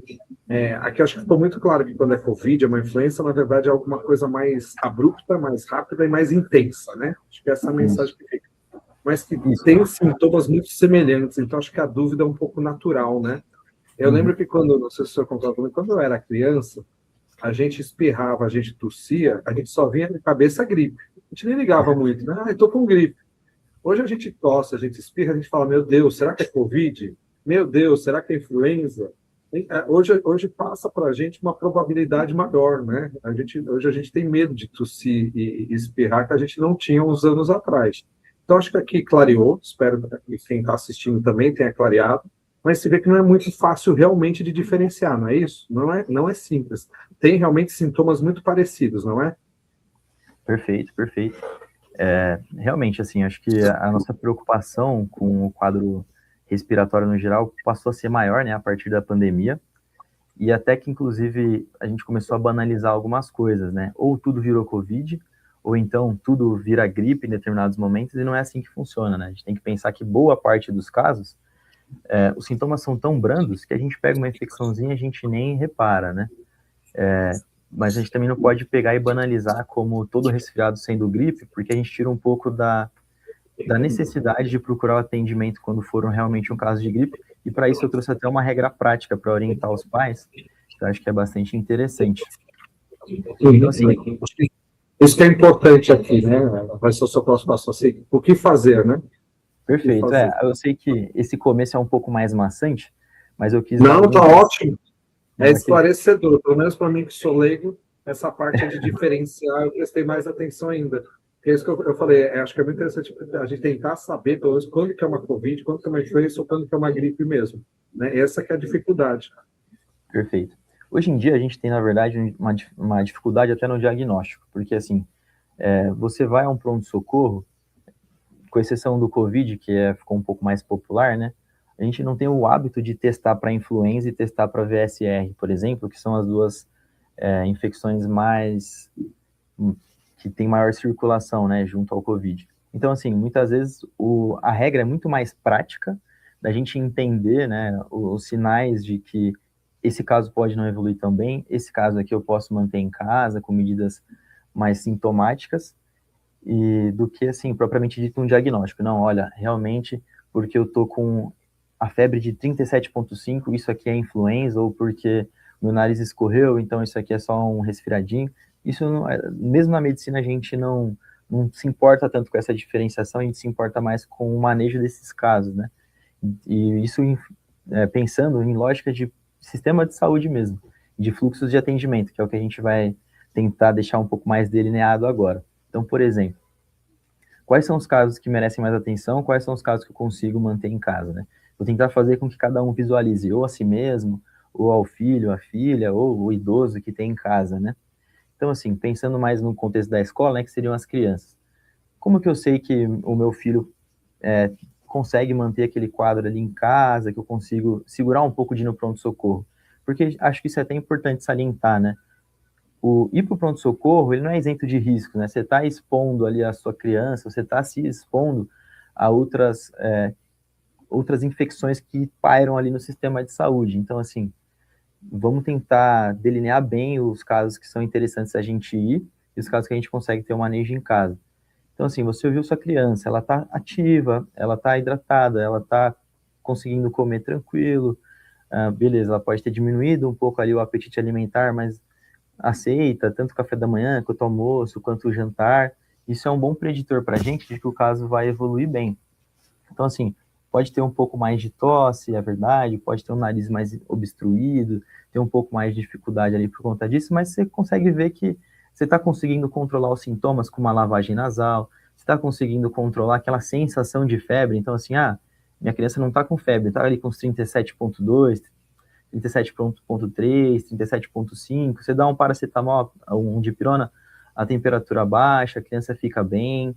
aqui acho que ficou muito claro que quando é Covid, é uma influenza, na verdade é alguma coisa mais abrupta, mais rápida e mais intensa, né? Acho que essa é a mensagem que fica. Mas que tem sintomas muito semelhantes, então acho que a dúvida é um pouco natural, né? Eu lembro que quando, não sei se o senhor contou comigo, quando eu era criança, a gente espirrava, a gente tossia, a gente só vinha na cabeça gripe. A gente nem ligava muito, né? Eu tô com gripe. Hoje a gente tosse, a gente espirra, a gente fala, meu Deus, será que é Covid? Meu Deus, será que é influenza? Hoje passa para a gente uma probabilidade maior, né? Hoje a gente tem medo de tossir e espirrar que a gente não tinha uns anos atrás. Então, acho que aqui clareou, espero que quem está assistindo também tenha clareado, mas se vê que não é muito fácil realmente de diferenciar, não é isso? Não é simples. Tem realmente sintomas muito parecidos, não é? Perfeito, perfeito. Realmente, assim, acho que a nossa preocupação com o quadro respiratório no geral passou a ser maior, né, a partir da pandemia, e até que, inclusive, a gente começou a banalizar algumas coisas, né, ou tudo virou Covid, ou então tudo vira gripe em determinados momentos, e não é assim que funciona, né, a gente tem que pensar que boa parte dos casos, os sintomas são tão brandos que a gente pega uma infecçãozinha e a gente nem repara, né, mas a gente também não pode pegar e banalizar como todo resfriado sendo gripe, porque a gente tira um pouco da necessidade de procurar o atendimento quando for realmente um caso de gripe, e para isso eu trouxe até uma regra prática para orientar os pais, que eu acho que é bastante interessante. Então, assim, isso que é importante aqui, né? Vai ser o seu próximo passo, assim, o que fazer, né? Perfeito. Eu sei que esse começo é um pouco mais maçante, mas eu quis Não, dar tá ótimo. É aquele... esclarecedor, pelo menos para mim que sou leigo, essa parte de diferenciar, eu prestei mais atenção ainda. É isso que eu falei, acho que é muito interessante a gente tentar saber, pelo menos, quando que é uma Covid, quando que é uma influenza ou quando que é uma gripe mesmo. Né? Essa que é a dificuldade. Perfeito. Hoje em dia a gente tem, na verdade, uma dificuldade até no diagnóstico, porque assim, você vai a um pronto-socorro, com exceção do Covid, que ficou um pouco mais popular, né? A gente não tem o hábito de testar para influenza e testar para VSR, por exemplo, que são as duas infecções mais que tem maior circulação, né, junto ao Covid. Então, assim, muitas vezes a regra é muito mais prática da gente entender, né, os sinais de que esse caso pode não evoluir tão bem, esse caso aqui eu posso manter em casa com medidas mais sintomáticas, e do que, assim, propriamente dito um diagnóstico. Não, olha, realmente, porque eu tô com a febre de 37,5, isso aqui é influenza, ou porque meu nariz escorreu, então isso aqui é só um resfriadinho. Isso, não, mesmo na medicina, a gente não se importa tanto com essa diferenciação, a gente se importa mais com o manejo desses casos, né? E isso pensando em lógica de sistema de saúde mesmo, de fluxos de atendimento, que é o que a gente vai tentar deixar um pouco mais delineado agora. Então, por exemplo, quais são os casos que merecem mais atenção, quais são os casos que eu consigo manter em casa, né? Vou tentar fazer com que cada um visualize ou a si mesmo, ou ao filho, a filha, ou o idoso que tem em casa, né? Então, assim, pensando mais no contexto da escola, né, que seriam as crianças. Como que eu sei que o meu filho consegue manter aquele quadro ali em casa, que eu consigo segurar um pouco de ir no pronto-socorro? Porque acho que isso é até importante salientar, né? Ir para o pronto-socorro, ele não é isento de risco, né? Você está expondo ali a sua criança, você está se expondo a outras infecções que pairam ali no sistema de saúde. Então, assim, vamos tentar delinear bem os casos que são interessantes a gente ir e os casos que a gente consegue ter um manejo em casa. Então, assim, você ouviu sua criança, ela está ativa, ela está hidratada, ela está conseguindo comer tranquilo, beleza, ela pode ter diminuído um pouco ali o apetite alimentar, mas aceita tanto o café da manhã, quanto o almoço, quanto o jantar. Isso é um bom preditor para a gente de que o caso vai evoluir bem. Então, assim, pode ter um pouco mais de tosse, é verdade, pode ter um nariz mais obstruído, ter um pouco mais de dificuldade ali por conta disso, mas você consegue ver que você está conseguindo controlar os sintomas com uma lavagem nasal, você está conseguindo controlar aquela sensação de febre. Então, assim, minha criança não está com febre, está ali com os 37,2, 37,3, 37,5, você dá um paracetamol, um dipirona, a temperatura baixa, a criança fica bem.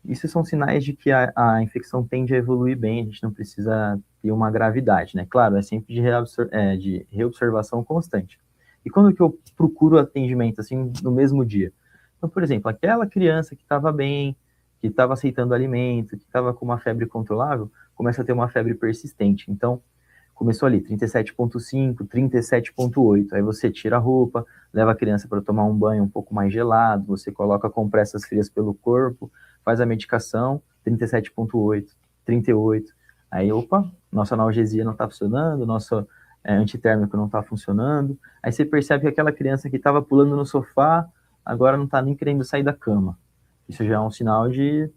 Isso são sinais de que a infecção tende a evoluir bem, a gente não precisa ter uma gravidade, né? Claro, é sempre de reobservação constante. E quando que eu procuro atendimento, assim, no mesmo dia? Então, por exemplo, aquela criança que estava bem, que estava aceitando alimento, que estava com uma febre controlável, começa a ter uma febre persistente. Então, começou ali, 37,5, 37,8. Aí você tira a roupa, leva a criança para tomar um banho um pouco mais gelado, você coloca compressas frias pelo corpo, faz a medicação, 37,8, 38. Aí, nossa analgesia não está funcionando, nosso antitérmico não está funcionando. Aí você percebe que aquela criança que estava pulando no sofá, agora não está nem querendo sair da cama. Isso já é um sinal de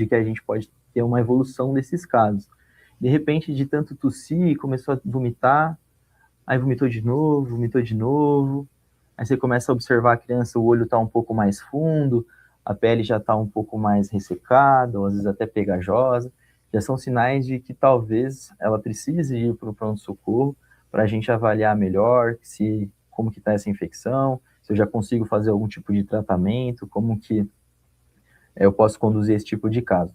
que a gente pode ter uma evolução desses casos. De repente, de tanto tossir, começou a vomitar, aí vomitou de novo, aí você começa a observar a criança, o olho está um pouco mais fundo, a pele já está um pouco mais ressecada, ou às vezes até pegajosa, já são sinais de que talvez ela precise ir para o pronto-socorro para a gente avaliar melhor como que está essa infecção, se eu já consigo fazer algum tipo de tratamento, como que eu posso conduzir esse tipo de caso.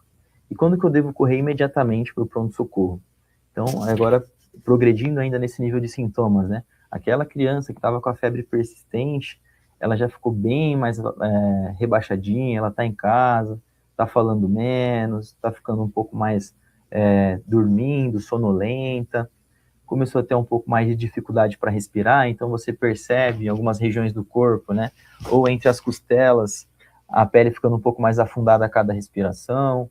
E quando que eu devo correr imediatamente para o pronto-socorro? Então, agora, progredindo ainda nesse nível de sintomas, né? Aquela criança que estava com a febre persistente, ela já ficou bem mais rebaixadinha, ela está em casa, está falando menos, está ficando um pouco mais dormindo, sonolenta. começou a ter um pouco mais de dificuldade para respirar, então você percebe em algumas regiões do corpo, né, ou entre as costelas, a pele ficando um pouco mais afundada a cada respiração,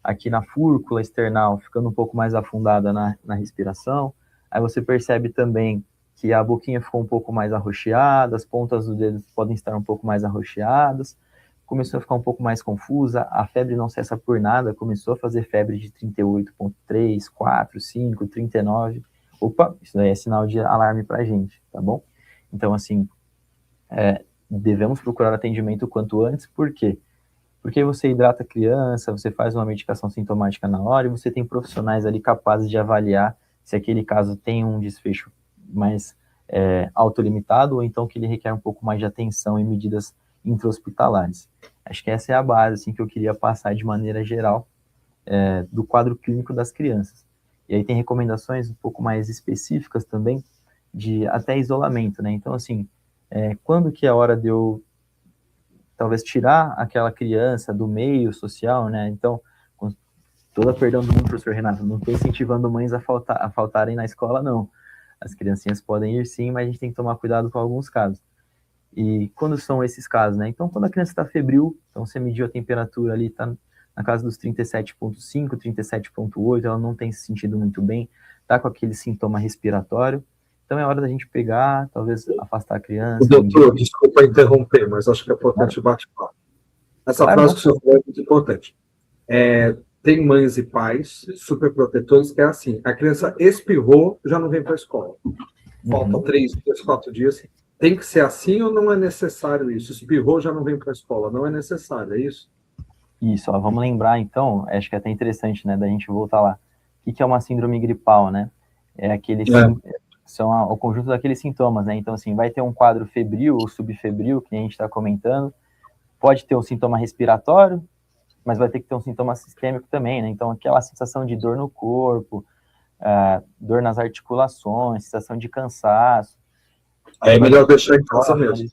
aqui na fúrcula external ficando um pouco mais afundada na respiração, aí você percebe também que a boquinha ficou um pouco mais arroxeada, as pontas dos dedos podem estar um pouco mais arroxeadas, começou a ficar um pouco mais confusa, a febre não cessa por nada, começou a fazer febre de 38,3, 4, 5, 39, opa, isso daí é sinal de alarme pra gente, tá bom? Então, assim, devemos procurar atendimento o quanto antes, por quê? Porque você hidrata a criança, você faz uma medicação sintomática na hora e você tem profissionais ali capazes de avaliar se aquele caso tem um desfecho mais autolimitado ou então que ele requer um pouco mais de atenção e medidas intra-hospitalares. Acho que essa é a base assim, que eu queria passar de maneira geral do quadro clínico das crianças. E aí tem recomendações um pouco mais específicas também de até isolamento, né? Então, assim, quando que é a hora de eu talvez tirar aquela criança do meio social, né? Então, com toda a perdão do mundo, professor Renato, não estou incentivando mães a faltarem na escola, não. As criancinhas podem ir sim, mas a gente tem que tomar cuidado com alguns casos. E quando são esses casos, né? Então, quando a criança está febril, então você mediu a temperatura ali, está na casa dos 37,5, 37,8, ela não tem se sentido muito bem, está com aquele sintoma respiratório, então é hora da gente pegar, talvez afastar a criança. Doutor, desculpa interromper, mas acho que é importante bate-papo. Essa frase que o senhor falou é muito importante. Tem mães e pais super protetores que é assim, a criança espirrou, já não vem para a escola. Falta 3 dias, 4 dias. Tem que ser assim ou não é necessário isso? Espirrou, já não vem para a escola. Não é necessário, é isso? Isso, ó, vamos lembrar então, acho que é até interessante, né, da gente voltar lá. O que é uma síndrome gripal, né? São o conjunto daqueles sintomas, né? Então, assim, vai ter um quadro febril ou subfebril, que a gente está comentando, pode ter um sintoma respiratório, mas vai ter que ter um sintoma sistêmico também, né? Então, aquela sensação de dor no corpo, dor nas articulações, sensação de cansaço. Aí é melhor deixar em casa mesmo.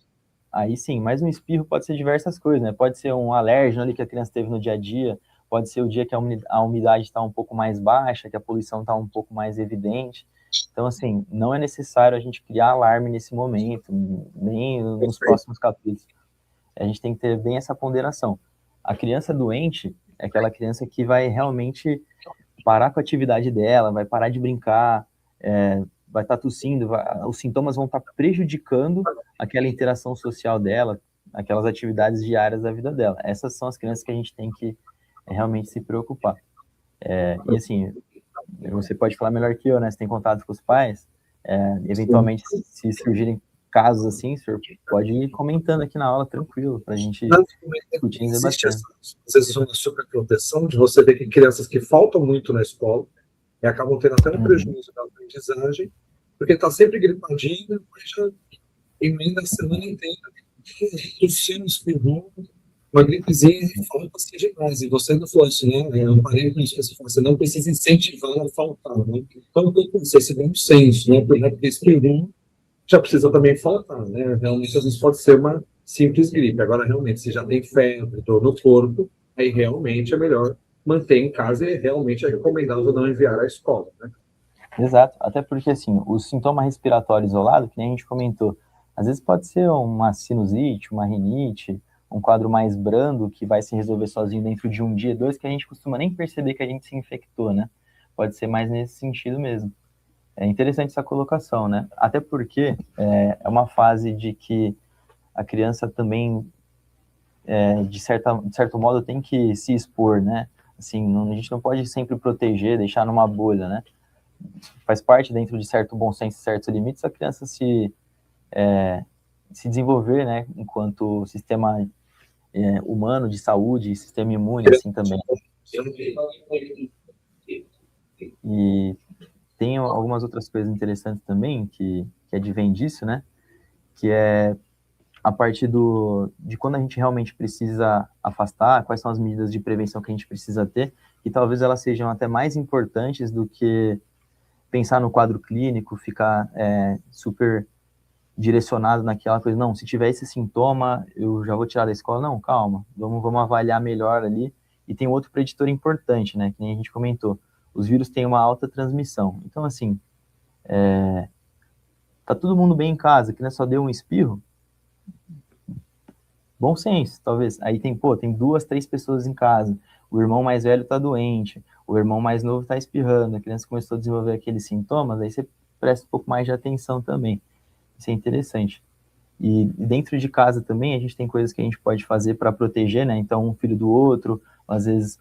Aí sim, mas um espirro pode ser diversas coisas, né? Pode ser um alérgeno ali que a criança teve no dia a dia, pode ser o dia que a umidade está um pouco mais baixa, que a poluição está um pouco mais evidente. Então, assim, não é necessário a gente criar alarme nesse momento, nem nos próximos capítulos. A gente tem que ter bem essa ponderação. A criança doente é aquela criança que vai realmente parar com a atividade dela, vai parar de brincar, vai estar tossindo, os sintomas vão estar prejudicando aquela interação social dela, aquelas atividades diárias da vida dela. Essas são as crianças que a gente tem que realmente se preocupar. E assim, você pode falar melhor que eu, né? Você tem contato com os pais, eventualmente, se surgirem casos assim, o senhor pode ir comentando aqui na aula, tranquilo, para a gente discutir e debater. Às vezes uma superproteção de você ver que crianças que faltam muito na escola e acabam tendo até um prejuízo na aprendizagem, porque está sempre gripadinho, mas já emenda a semana inteira, tossindo, espirrou, uma gripezinha falta-se demais. E você não falou isso, né? Eu parei com isso, você não precisa incentivar a faltar, né? Então, tem que ser esse bom senso, né? Porque espirrou, já precisa também faltar, né? Realmente, às vezes pode ser uma simples gripe. Agora, realmente, se já tem febre, dor no corpo, aí realmente é melhor manter em casa e realmente é recomendável não enviar à escola, né? Exato, até porque, assim, o sintoma respiratório isolado, que nem a gente comentou, às vezes pode ser uma sinusite, uma rinite, um quadro mais brando que vai se resolver sozinho dentro de um dia, 2, que a gente costuma nem perceber que a gente se infectou, né? Pode ser mais nesse sentido mesmo. É interessante essa colocação, né? Até porque é uma fase de que a criança também, de certo modo, tem que se expor, né? Assim, a gente não pode sempre proteger, deixar numa bolha, né? Faz parte dentro de certo bom senso e certos limites a criança se desenvolver, né? Enquanto sistema humano de saúde e sistema imune, assim também. E tem algumas outras coisas interessantes também que advém disso, né? Que é a partir de quando a gente realmente precisa afastar, quais são as medidas de prevenção que a gente precisa ter, e talvez elas sejam até mais importantes do que pensar no quadro clínico, ficar super direcionado naquela coisa, não, se tiver esse sintoma, eu já vou tirar da escola. Não, calma, vamos avaliar melhor ali. E tem outro preditor importante, né, que nem a gente comentou, os vírus têm uma alta transmissão. Então, assim, Tá todo mundo bem em casa, que só deu um espirro, bom senso, talvez. Aí tem 2, 3 pessoas em casa, o irmão mais velho tá doente, o irmão mais novo tá espirrando, a criança começou a desenvolver aqueles sintomas, aí você presta um pouco mais de atenção também. Isso é interessante. E dentro de casa também a gente tem coisas que a gente pode fazer para proteger, né? Então, um filho do outro, às vezes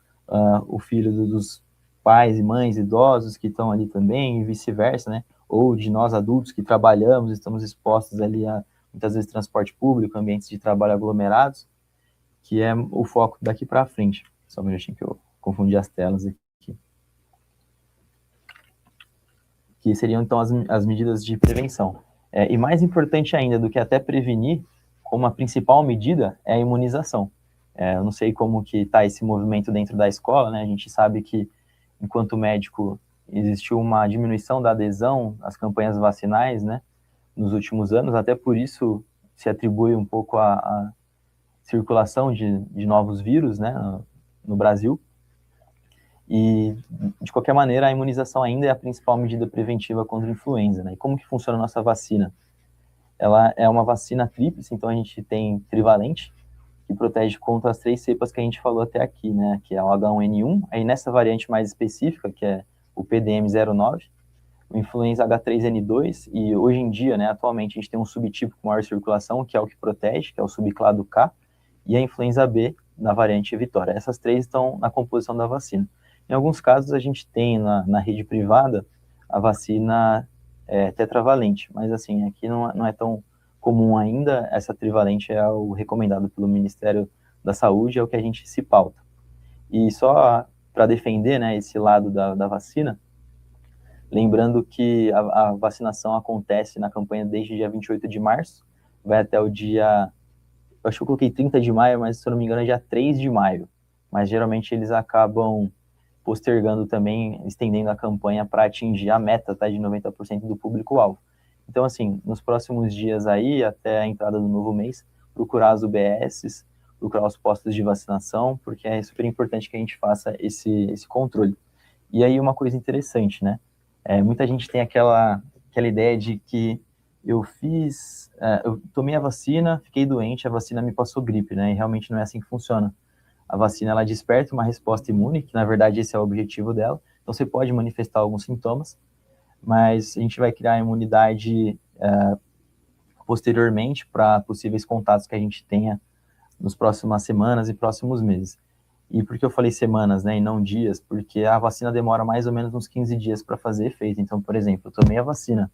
o filho dos pais e mães idosos que estão ali também, e vice-versa, né? Ou de nós adultos que trabalhamos, estamos expostos ali a, muitas vezes, transporte público, ambientes de trabalho aglomerados, que é o foco daqui para frente. Só um minutinho que eu confundi as telas aqui. Que seriam, então, as medidas de prevenção. E mais importante ainda do que até prevenir, como a principal medida, é a imunização. Eu não sei como que está esse movimento dentro da escola, né? A gente sabe que, enquanto médico, existiu uma diminuição da adesão às campanhas vacinais, né? Nos últimos anos, até por isso se atribui um pouco a circulação de novos vírus, né? No Brasil. E, de qualquer maneira, a imunização ainda é a principal medida preventiva contra a influenza, né? E como que funciona a nossa vacina? Ela é uma vacina tríplice, então a gente tem trivalente, que protege contra as 3 cepas que a gente falou até aqui, né? Que é o H1N1, aí nessa variante mais específica, que é o PDM09, o influenza H3N2, e hoje em dia, né, atualmente, a gente tem um subtipo com maior circulação, que é o que protege, que é o subclado K, e a influenza B, na variante Vitória. Essas 3 estão na composição da vacina. Em alguns casos, a gente tem na rede privada a vacina tetravalente, mas assim, aqui não é tão comum ainda. Essa trivalente é o recomendado pelo Ministério da Saúde, é o que a gente se pauta. E só para defender, né, esse lado da vacina, lembrando que a vacinação acontece na campanha desde o dia 28 de março, vai até o dia, eu acho que eu coloquei 30 de maio, mas se eu não me engano é dia 3 de maio. Mas geralmente eles acabam postergando também, estendendo a campanha para atingir a meta, tá, de 90% do público-alvo. Então, assim, nos próximos dias aí, até a entrada do novo mês, procurar as UBSs, procurar os postos de vacinação, porque é super importante que a gente faça esse controle. E aí, uma coisa interessante, né? Muita gente tem aquela ideia de que eu tomei a vacina, fiquei doente, a vacina me passou gripe, né? E realmente não é assim que funciona. A vacina, ela desperta uma resposta imune, que na verdade esse é o objetivo dela. Então você pode manifestar alguns sintomas, mas a gente vai criar a imunidade posteriormente para possíveis contatos que a gente tenha nas próximas semanas e próximos meses. E por que eu falei semanas, né, e não dias? Porque a vacina demora mais ou menos uns 15 dias para fazer efeito. Então, por exemplo, eu tomei a vacina,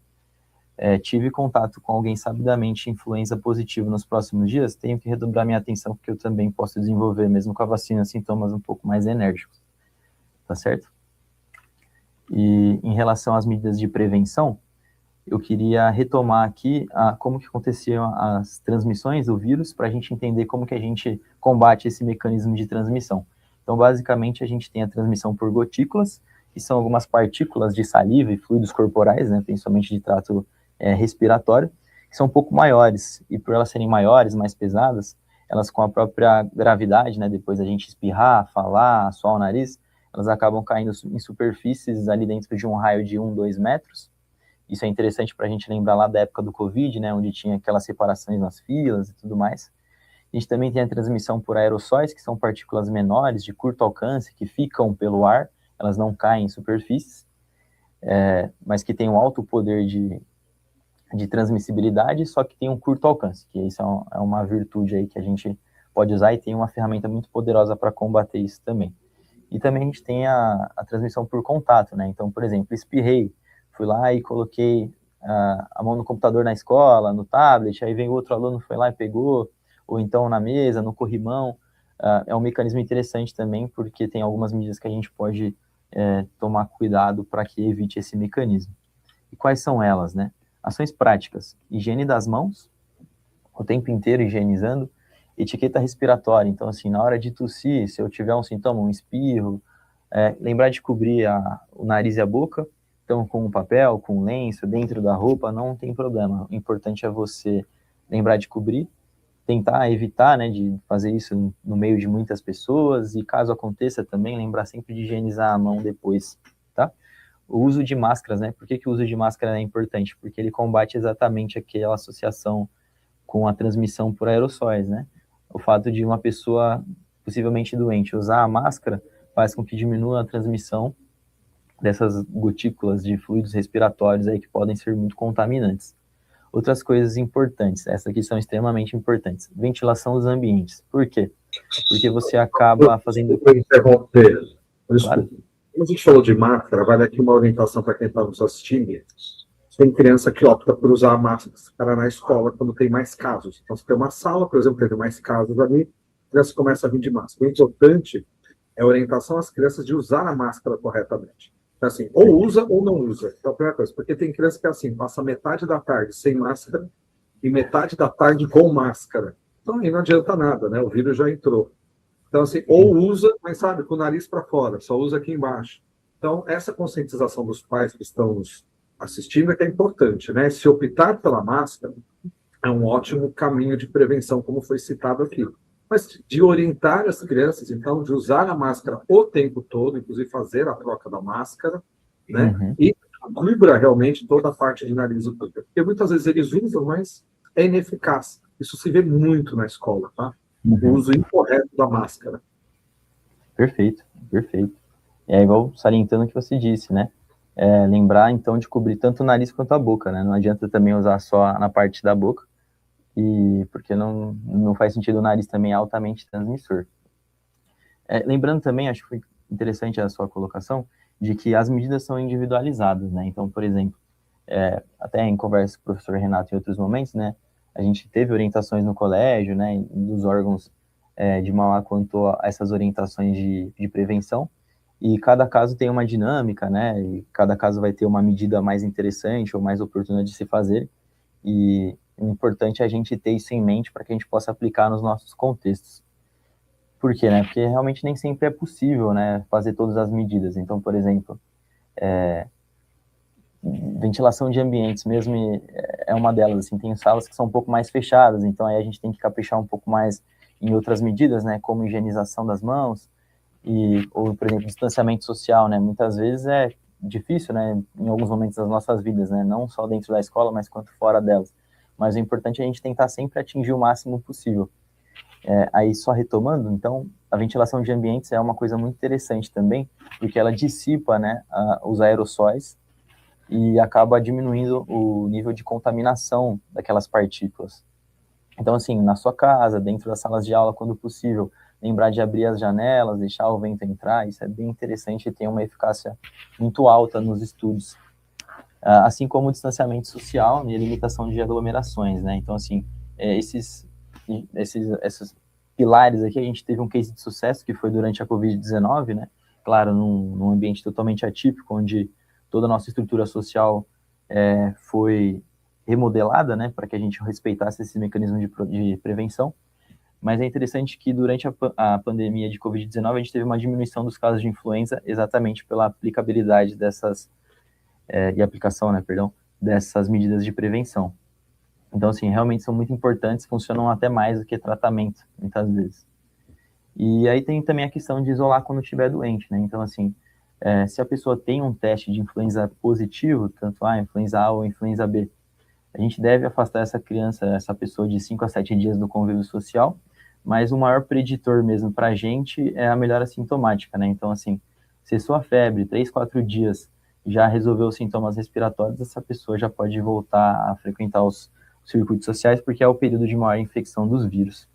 tive contato com alguém sabidamente influenza positivo nos próximos dias, tenho que redobrar minha atenção, porque eu também posso desenvolver, mesmo com a vacina, sintomas um pouco mais enérgicos, tá certo? E em relação às medidas de prevenção, eu queria retomar aqui como que aconteciam as transmissões do vírus, para a gente entender como que a gente combate esse mecanismo de transmissão. Então, basicamente, a gente tem a transmissão por gotículas, que são algumas partículas de saliva e fluidos corporais, né, principalmente de trato respiratório, que são um pouco maiores, e por elas serem maiores, mais pesadas, elas com a própria gravidade, né, depois a gente espirrar, falar, suar o nariz, elas acabam caindo em superfícies ali dentro de um raio de 1, 2 metros. Isso é interessante para a gente lembrar lá da época do Covid, né, onde tinha aquelas separações nas filas e tudo mais. A gente também tem a transmissão por aerossóis, que são partículas menores, de curto alcance, que ficam pelo ar, elas não caem em superfícies, mas que têm um alto poder de transmissibilidade, só que tem um curto alcance, que isso é uma virtude aí que a gente pode usar, e tem uma ferramenta muito poderosa para combater isso também. E também a gente tem a transmissão por contato, né? Então, por exemplo, espirrei, fui lá e coloquei a mão no computador na escola, no tablet, aí vem outro aluno, foi lá e pegou, ou então na mesa, no corrimão. É um mecanismo interessante também, porque tem algumas medidas que a gente pode tomar cuidado para que evite esse mecanismo. E quais são elas, né? Ações práticas: higiene das mãos, o tempo inteiro higienizando. Etiqueta respiratória, então assim, na hora de tossir, se eu tiver um sintoma, um espirro, lembrar de cobrir o nariz e a boca, então com um papel, com um lenço, dentro da roupa, não tem problema. O importante é você lembrar de cobrir, tentar evitar, né, de fazer isso no meio de muitas pessoas, e caso aconteça também, lembrar sempre de higienizar a mão depois, tá? o uso de máscaras, né? Por que o uso de máscara é importante? Porque ele combate exatamente aquela associação com a transmissão por aerossóis, né? O fato de uma pessoa possivelmente doente usar a máscara faz com que diminua a transmissão dessas gotículas de fluidos respiratórios aí que podem ser muito contaminantes. Outras coisas importantes, essas aqui são extremamente importantes. Ventilação dos ambientes. Por quê? Porque você acaba fazendo... Desculpa interromper. Claro. Como a gente falou de máscara, vale aqui uma orientação para quem está nos assistindo. Tem criança que opta por usar a máscara na escola quando tem mais casos. Então, se tem uma sala, por exemplo, que tem mais casos ali, a criança começa a vir de máscara. O importante é a orientação às crianças de usar a máscara corretamente. Então, assim, ou usa ou não usa. Então, a primeira coisa, porque tem criança que, assim, passa metade da tarde sem máscara e metade da tarde com máscara. Então, aí não adianta nada, né? O vírus já entrou. Então, assim, ou usa, mas sabe, com o nariz para fora, só usa aqui embaixo. Então, essa conscientização dos pais que estão nos assistindo é que é importante, né? Se optar pela máscara, é um ótimo caminho de prevenção, como foi citado aqui. Mas de orientar as crianças, então, de usar a máscara o tempo todo, inclusive fazer a troca da máscara, né? Uhum. E cubra realmente toda a parte de nariz e boca. Porque muitas vezes eles usam, mas é ineficaz. Isso se vê muito na escola, tá? O uso incorreto da máscara. Perfeito, perfeito. É igual salientando o que você disse, né? Lembrar, então, de cobrir tanto o nariz quanto a boca, né? Não adianta também usar só na parte da boca, porque não faz sentido, o nariz também é altamente transmissor. Lembrando também, acho que foi interessante a sua colocação, de que as medidas são individualizadas, né? Então, por exemplo, até em conversa com o professor Renato em outros momentos, né? A gente teve orientações no colégio, né? Dos órgãos de Mauá quanto a essas orientações de prevenção, e cada caso tem uma dinâmica, né? E cada caso vai ter uma medida mais interessante ou mais oportuna de se fazer, e o importante é a gente ter isso em mente para que a gente possa aplicar nos nossos contextos. Por quê, né? Porque realmente nem sempre é possível, né, fazer todas as medidas. Então, por exemplo, ventilação de ambientes mesmo é uma delas, assim, tem salas que são um pouco mais fechadas, então aí a gente tem que caprichar um pouco mais em outras medidas, né, como higienização das mãos, ou, por exemplo, distanciamento social, né, muitas vezes é difícil, né, em alguns momentos das nossas vidas, né, não só dentro da escola, mas quanto fora delas, mas o importante é a gente tentar sempre atingir o máximo possível. Aí só retomando, então, a ventilação de ambientes é uma coisa muito interessante também, porque ela dissipa, né, os aerossóis, e acaba diminuindo o nível de contaminação daquelas partículas. Então, assim, na sua casa, dentro das salas de aula, quando possível, lembrar de abrir as janelas, deixar o vento entrar, isso é bem interessante e tem uma eficácia muito alta nos estudos. Assim como o distanciamento social e a limitação de aglomerações, né? Então, assim, esses pilares aqui, a gente teve um case de sucesso que foi durante a Covid-19, né? Claro, num ambiente totalmente atípico, onde toda a nossa estrutura social foi remodelada, né, para que a gente respeitasse esse mecanismo de prevenção. Mas é interessante que durante a pandemia de Covid-19 a gente teve uma diminuição dos casos de influenza exatamente pela aplicabilidade aplicação, né, perdão, dessas medidas de prevenção. Então, assim, realmente são muito importantes, funcionam até mais do que tratamento, muitas vezes. E aí tem também a questão de isolar quando estiver doente, né, então, assim, se a pessoa tem um teste de influenza positivo, tanto a influenza A ou influenza B, a gente deve afastar essa criança, essa pessoa de 5 a 7 dias do convívio social, mas o maior preditor mesmo para a gente é a melhora sintomática, né? Então, assim, se sua febre, 3, 4 dias, já resolveu os sintomas respiratórios, essa pessoa já pode voltar a frequentar os circuitos sociais, porque é o período de maior infecção dos vírus.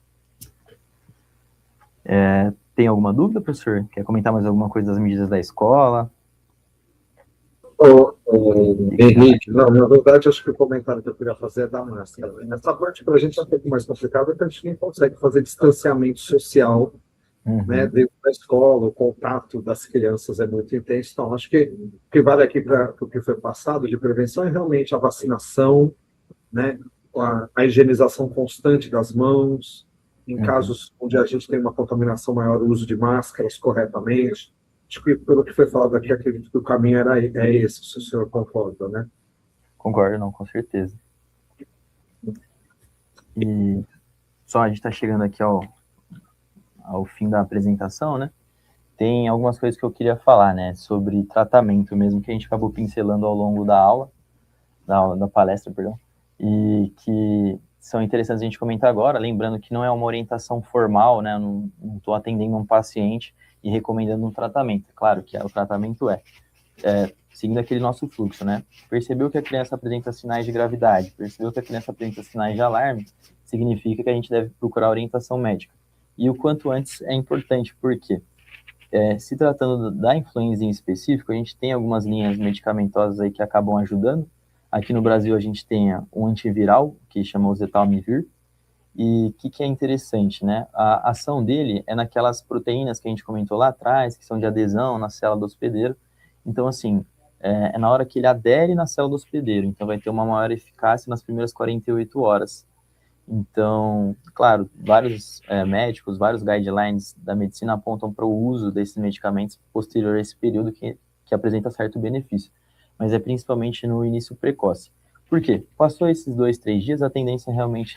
Tem alguma dúvida, professor? Quer comentar mais alguma coisa das medidas da escola? Henrique, não, na verdade, acho que o comentário que eu queria fazer é da máscara. Nessa parte, para a gente é um pouco mais complicado, porque a gente nem consegue fazer distanciamento social, né, dentro da escola, o contato das crianças é muito intenso. Então, acho que o que vale aqui para o que foi passado de prevenção é realmente a vacinação, né, a higienização constante das mãos, em casos onde a gente tem uma contaminação maior, o uso de máscaras corretamente. Acho que, pelo que foi falado aqui, acredito que o caminho é esse, se o senhor concorda, né? Concordo, não, com certeza. E só a gente está chegando aqui ao fim da apresentação, né? tem algumas coisas que eu queria falar, né, sobre tratamento mesmo, que a gente acabou pincelando ao longo da aula, da palestra, perdão, e que são interessantes a gente comentar agora, lembrando que não é uma orientação formal, né, eu não estou atendendo um paciente e recomendando um tratamento. Claro que o tratamento seguindo aquele nosso fluxo, né? Percebeu que a criança apresenta sinais de gravidade, percebeu que a criança apresenta sinais de alarme, significa que a gente deve procurar orientação médica. E o quanto antes é importante, porque se tratando da influenza em específico, a gente tem algumas linhas medicamentosas aí que acabam ajudando. Aqui no Brasil a gente tem um antiviral, que chama o Zetalmivir, e o que é interessante, né? A ação dele é naquelas proteínas que a gente comentou lá atrás, que são de adesão na célula do hospedeiro. Então, assim, é na hora que ele adere na célula do hospedeiro, então vai ter uma maior eficácia nas primeiras 48 horas. Então, claro, vários médicos, vários guidelines da medicina apontam para o uso desses medicamentos posterior a esse período que apresenta certo benefício, mas é principalmente no início precoce. Por quê? Passou esses 2, 3 dias, a tendência é realmente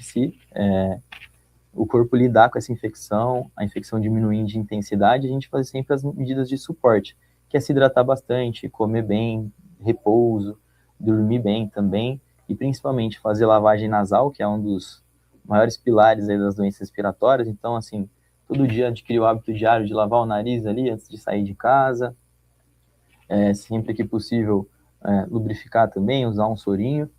o corpo lidar com essa infecção, a infecção diminuindo de intensidade, a gente fazer sempre as medidas de suporte, que é se hidratar bastante, comer bem, repouso, dormir bem também, e principalmente fazer lavagem nasal, que é um dos maiores pilares aí das doenças respiratórias. Então, assim, todo dia adquirir o hábito diário de lavar o nariz ali antes de sair de casa, sempre que possível lubrificar também, usar um sorinho.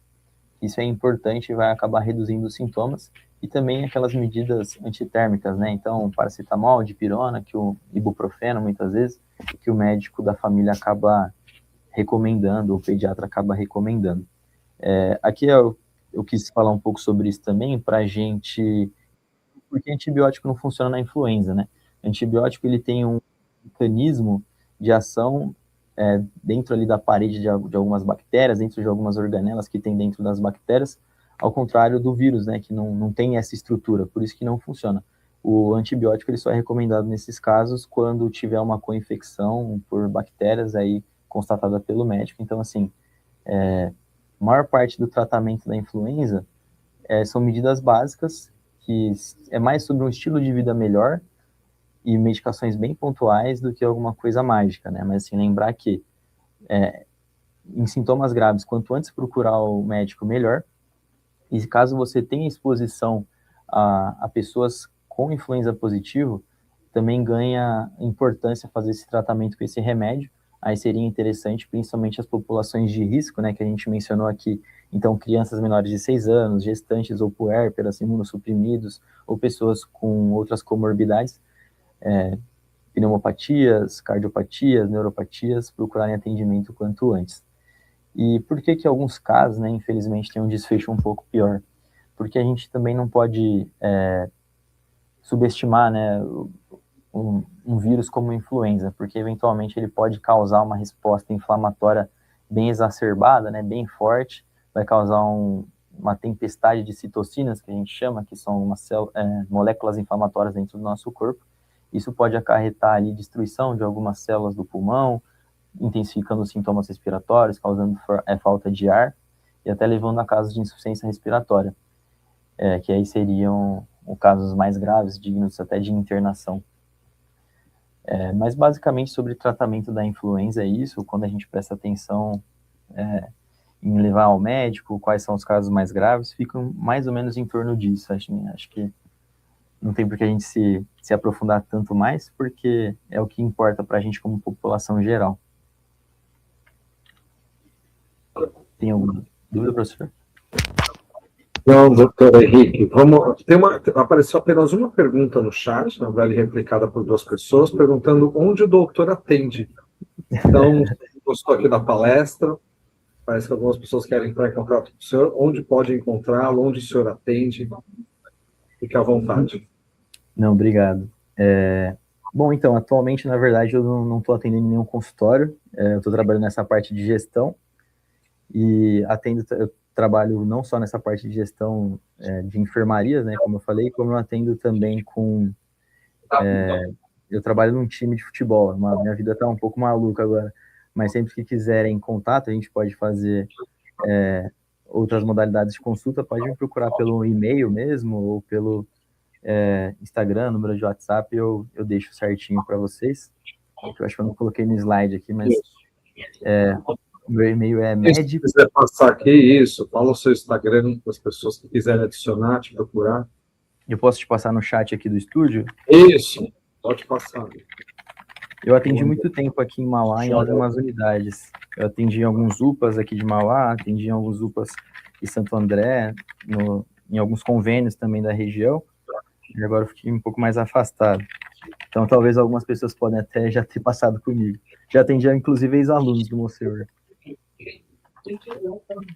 Isso é importante e vai acabar reduzindo os sintomas. E também aquelas medidas antitérmicas, né? Então, paracetamol, dipirona, o ibuprofeno, muitas vezes, que o médico da família acaba recomendando, o pediatra acaba recomendando. Aqui eu quis falar um pouco sobre isso também, para a gente... Porque antibiótico não funciona na influenza, né? Antibiótico, ele tem um mecanismo de ação dentro ali da parede de algumas bactérias, dentro de algumas organelas que tem dentro das bactérias, ao contrário do vírus, né, que não tem essa estrutura, por isso que não funciona. O antibiótico ele só é recomendado nesses casos quando tiver uma co-infecção por bactérias aí constatada pelo médico. Então, assim, a maior parte do tratamento da influenza são medidas básicas, que é mais sobre um estilo de vida melhor e medicações bem pontuais do que alguma coisa mágica, né? Mas, assim, lembrar que em sintomas graves, quanto antes procurar o médico, melhor. E caso você tenha exposição a pessoas com influenza positivo, também ganha importância fazer esse tratamento com esse remédio. Aí seria interessante, principalmente as populações de risco, né, que a gente mencionou aqui. Então, crianças menores de 6 anos, gestantes ou puérperas, imunossuprimidos, ou pessoas com outras comorbidades, pneumopatias, cardiopatias, neuropatias, procurarem atendimento quanto antes. E por que alguns casos, né, infelizmente, têm um desfecho um pouco pior? Porque a gente também não pode subestimar, né, um vírus como influenza, porque eventualmente ele pode causar uma resposta inflamatória bem exacerbada, né, bem forte, vai causar uma tempestade de citocinas, que a gente chama, que são moléculas inflamatórias dentro do nosso corpo. Isso pode acarretar ali destruição de algumas células do pulmão, intensificando os sintomas respiratórios, causando falta de ar e até levando a casos de insuficiência respiratória, que aí seriam os casos mais graves, dignos até de internação. Mas basicamente sobre tratamento da influenza é isso, quando a gente presta atenção em levar ao médico, quais são os casos mais graves, ficam mais ou menos em torno disso. Acho que não tem por que a gente se aprofundar tanto mais, porque é o que importa para a gente como população geral. Tem alguma dúvida, professor? Não, doutor Henrique, apareceu apenas uma pergunta no chat, na verdade replicada por 2 pessoas, perguntando onde o doutor atende. Então, gostou aqui da palestra, parece que algumas pessoas querem entrar em contato com o senhor, onde pode encontrá-lo, onde o senhor atende, fique à vontade. Não, obrigado. Bom, então, atualmente, na verdade, eu não estou atendendo nenhum consultório, eu estou trabalhando nessa parte de gestão, e eu trabalho não só nessa parte de gestão de enfermarias, né, como eu falei, como eu atendo também eu trabalho num time de futebol. Minha vida está um pouco maluca agora, mas sempre que quiserem contato, a gente pode fazer outras modalidades de consulta, pode me procurar pelo e-mail mesmo, ou pelo Instagram, número de WhatsApp, eu deixo certinho para vocês. eu acho que eu não coloquei no slide aqui, mas o meu e-mail é Se quiser passar aqui, isso, fala o seu Instagram para as pessoas que quiserem adicionar, te procurar. Eu posso te passar no chat aqui do estúdio? Isso, pode passar. Eu atendi muito tempo aqui em Mauá, em algumas unidades. Eu atendi em alguns UPAs aqui de Mauá, atendi em alguns UPAs de Santo André, em alguns convênios também da região, e agora eu fiquei um pouco mais afastado. Então, talvez algumas pessoas podem até já ter passado comigo. Já atendi, inclusive, ex-alunos do Monsenhor.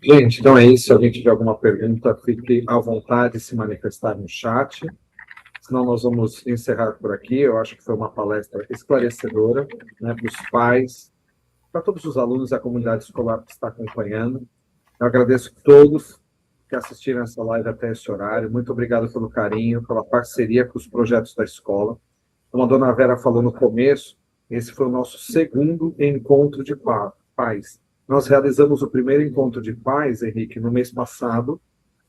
Gente, então é isso. Se alguém tiver alguma pergunta, fique à vontade de se manifestar no chat. Senão nós vamos encerrar por aqui. Eu acho que foi uma palestra esclarecedora, né, para os pais, para todos os alunos e a comunidade escolar que está acompanhando. Eu agradeço a todos que assistiram essa live até esse horário. Muito obrigado pelo carinho, pela parceria com os projetos da escola. Como a dona Vera falou no começo, esse foi o nosso segundo encontro de pais. Nós realizamos o primeiro encontro de pais, Henrique, no mês passado,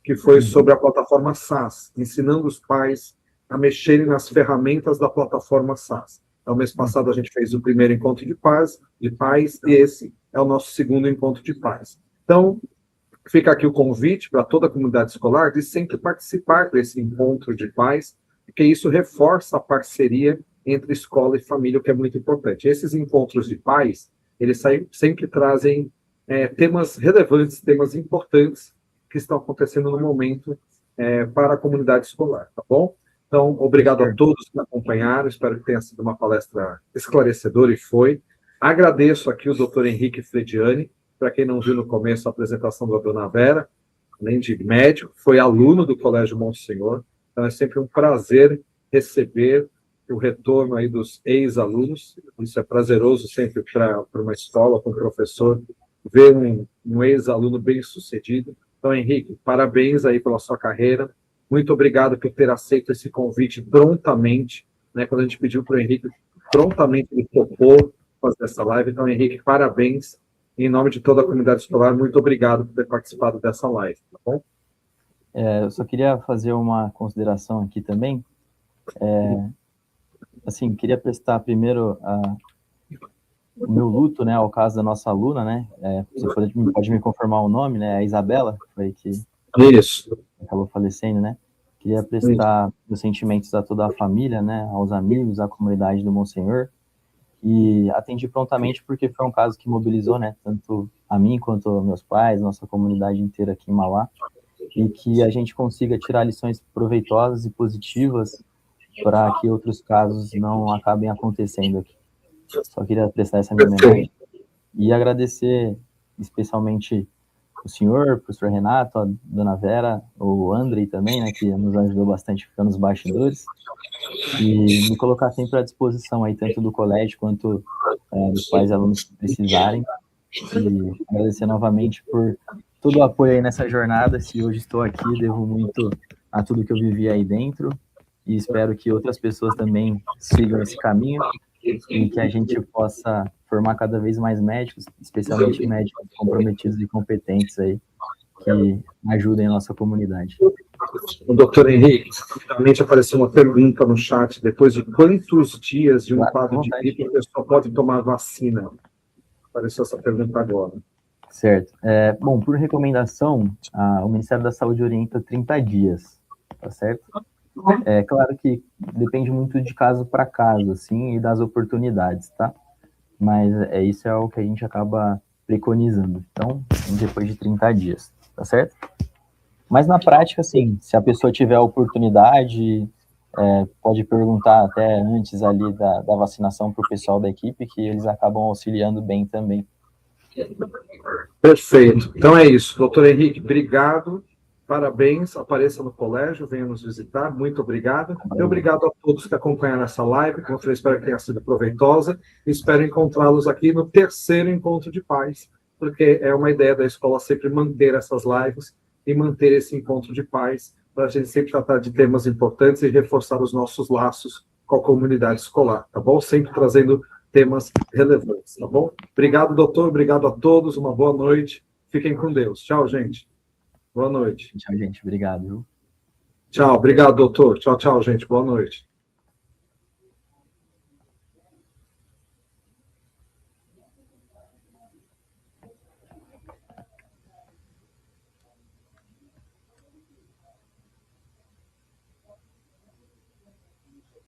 que foi sobre a plataforma SaaS, ensinando os pais a mexerem nas ferramentas da plataforma SaaS. Então, mês passado a gente fez o primeiro encontro de pais, e esse é o nosso segundo encontro de pais. Então, fica aqui o convite para toda a comunidade escolar de sempre participar desse encontro de pais, porque isso reforça a parceria entre escola e família, o que é muito importante. Esses encontros de pais, eles sempre trazem temas relevantes, temas importantes que estão acontecendo no momento para a comunidade escolar, tá bom? Então, obrigado a todos que acompanharam, espero que tenha sido uma palestra esclarecedora, e foi. Agradeço aqui o Dr. Henrique Frediani, para quem não viu no começo a apresentação da dona Vera, além de médico, foi aluno do Colégio Monsenhor, então é sempre um prazer receber o retorno aí dos ex-alunos, isso é prazeroso sempre para uma escola, para um professor, ver um ex-aluno bem-sucedido. Então, Henrique, parabéns aí pela sua carreira, muito obrigado por ter aceito esse convite prontamente, né? Quando a gente pediu para o Henrique, prontamente ele topou fazer essa live. Então, Henrique, parabéns. Em nome de toda a comunidade escolar, muito obrigado por ter participado dessa live, tá bom? Eu só queria fazer uma consideração aqui também. Assim, queria prestar primeiro o meu luto, né, ao caso da nossa aluna, né? Você pode me confirmar o nome, né? A Isabela, foi que Isso. Acabou falecendo, né? Queria prestar meus sentimentos a toda a família, né? Aos amigos, à comunidade do Monsenhor. E atendi prontamente porque foi um caso que mobilizou, né? Tanto a mim quanto meus pais, nossa comunidade inteira aqui em Mauá. E que a gente consiga tirar lições proveitosas e positivas para que outros casos não acabem acontecendo aqui. Só queria prestar essa minha homenagem. E agradecer especialmente o senhor, o professor Renato, a dona Vera, o Andrei também, né, que nos ajudou bastante ficando nos bastidores, e me colocar sempre à disposição aí, tanto do colégio quanto dos pais e alunos que precisarem, e agradecer novamente por todo o apoio aí nessa jornada. Se hoje estou aqui, devo muito a tudo que eu vivi aí dentro, e espero que outras pessoas também sigam esse caminho, e que a gente possa formar cada vez mais médicos, especialmente médicos comprometidos e competentes aí, que ajudem a nossa comunidade. O doutor Henrique, finalmente apareceu uma pergunta no chat: depois de quantos dias de um quadro de gripe a pessoa pode tomar vacina? Apareceu essa pergunta agora. Certo. Bom, por recomendação, o Ministério da Saúde orienta 30 dias, tá certo? É claro que depende muito de caso para caso, assim, e das oportunidades, tá? Mas isso é o que a gente acaba preconizando. Então, depois de 30 dias, tá certo? Mas na prática, assim, se a pessoa tiver a oportunidade, pode perguntar até antes ali da vacinação para o pessoal da equipe, que eles acabam auxiliando bem também. Perfeito. Então é isso. Doutor Henrique, obrigado. Parabéns, apareça no colégio, venha nos visitar, muito obrigado. E obrigado a todos que acompanharam essa live, como eu falei, espero que tenha sido proveitosa, e espero encontrá-los aqui no terceiro encontro de pais, porque é uma ideia da escola sempre manter essas lives e manter esse encontro de pais, para a gente sempre tratar de temas importantes e reforçar os nossos laços com a comunidade escolar, tá bom? Sempre trazendo temas relevantes, tá bom? Obrigado, doutor, obrigado a todos, uma boa noite, fiquem com Deus. Tchau, gente. Boa noite. Tchau, gente. Obrigado. Viu? Tchau. Obrigado, doutor. Tchau, tchau, gente. Boa noite.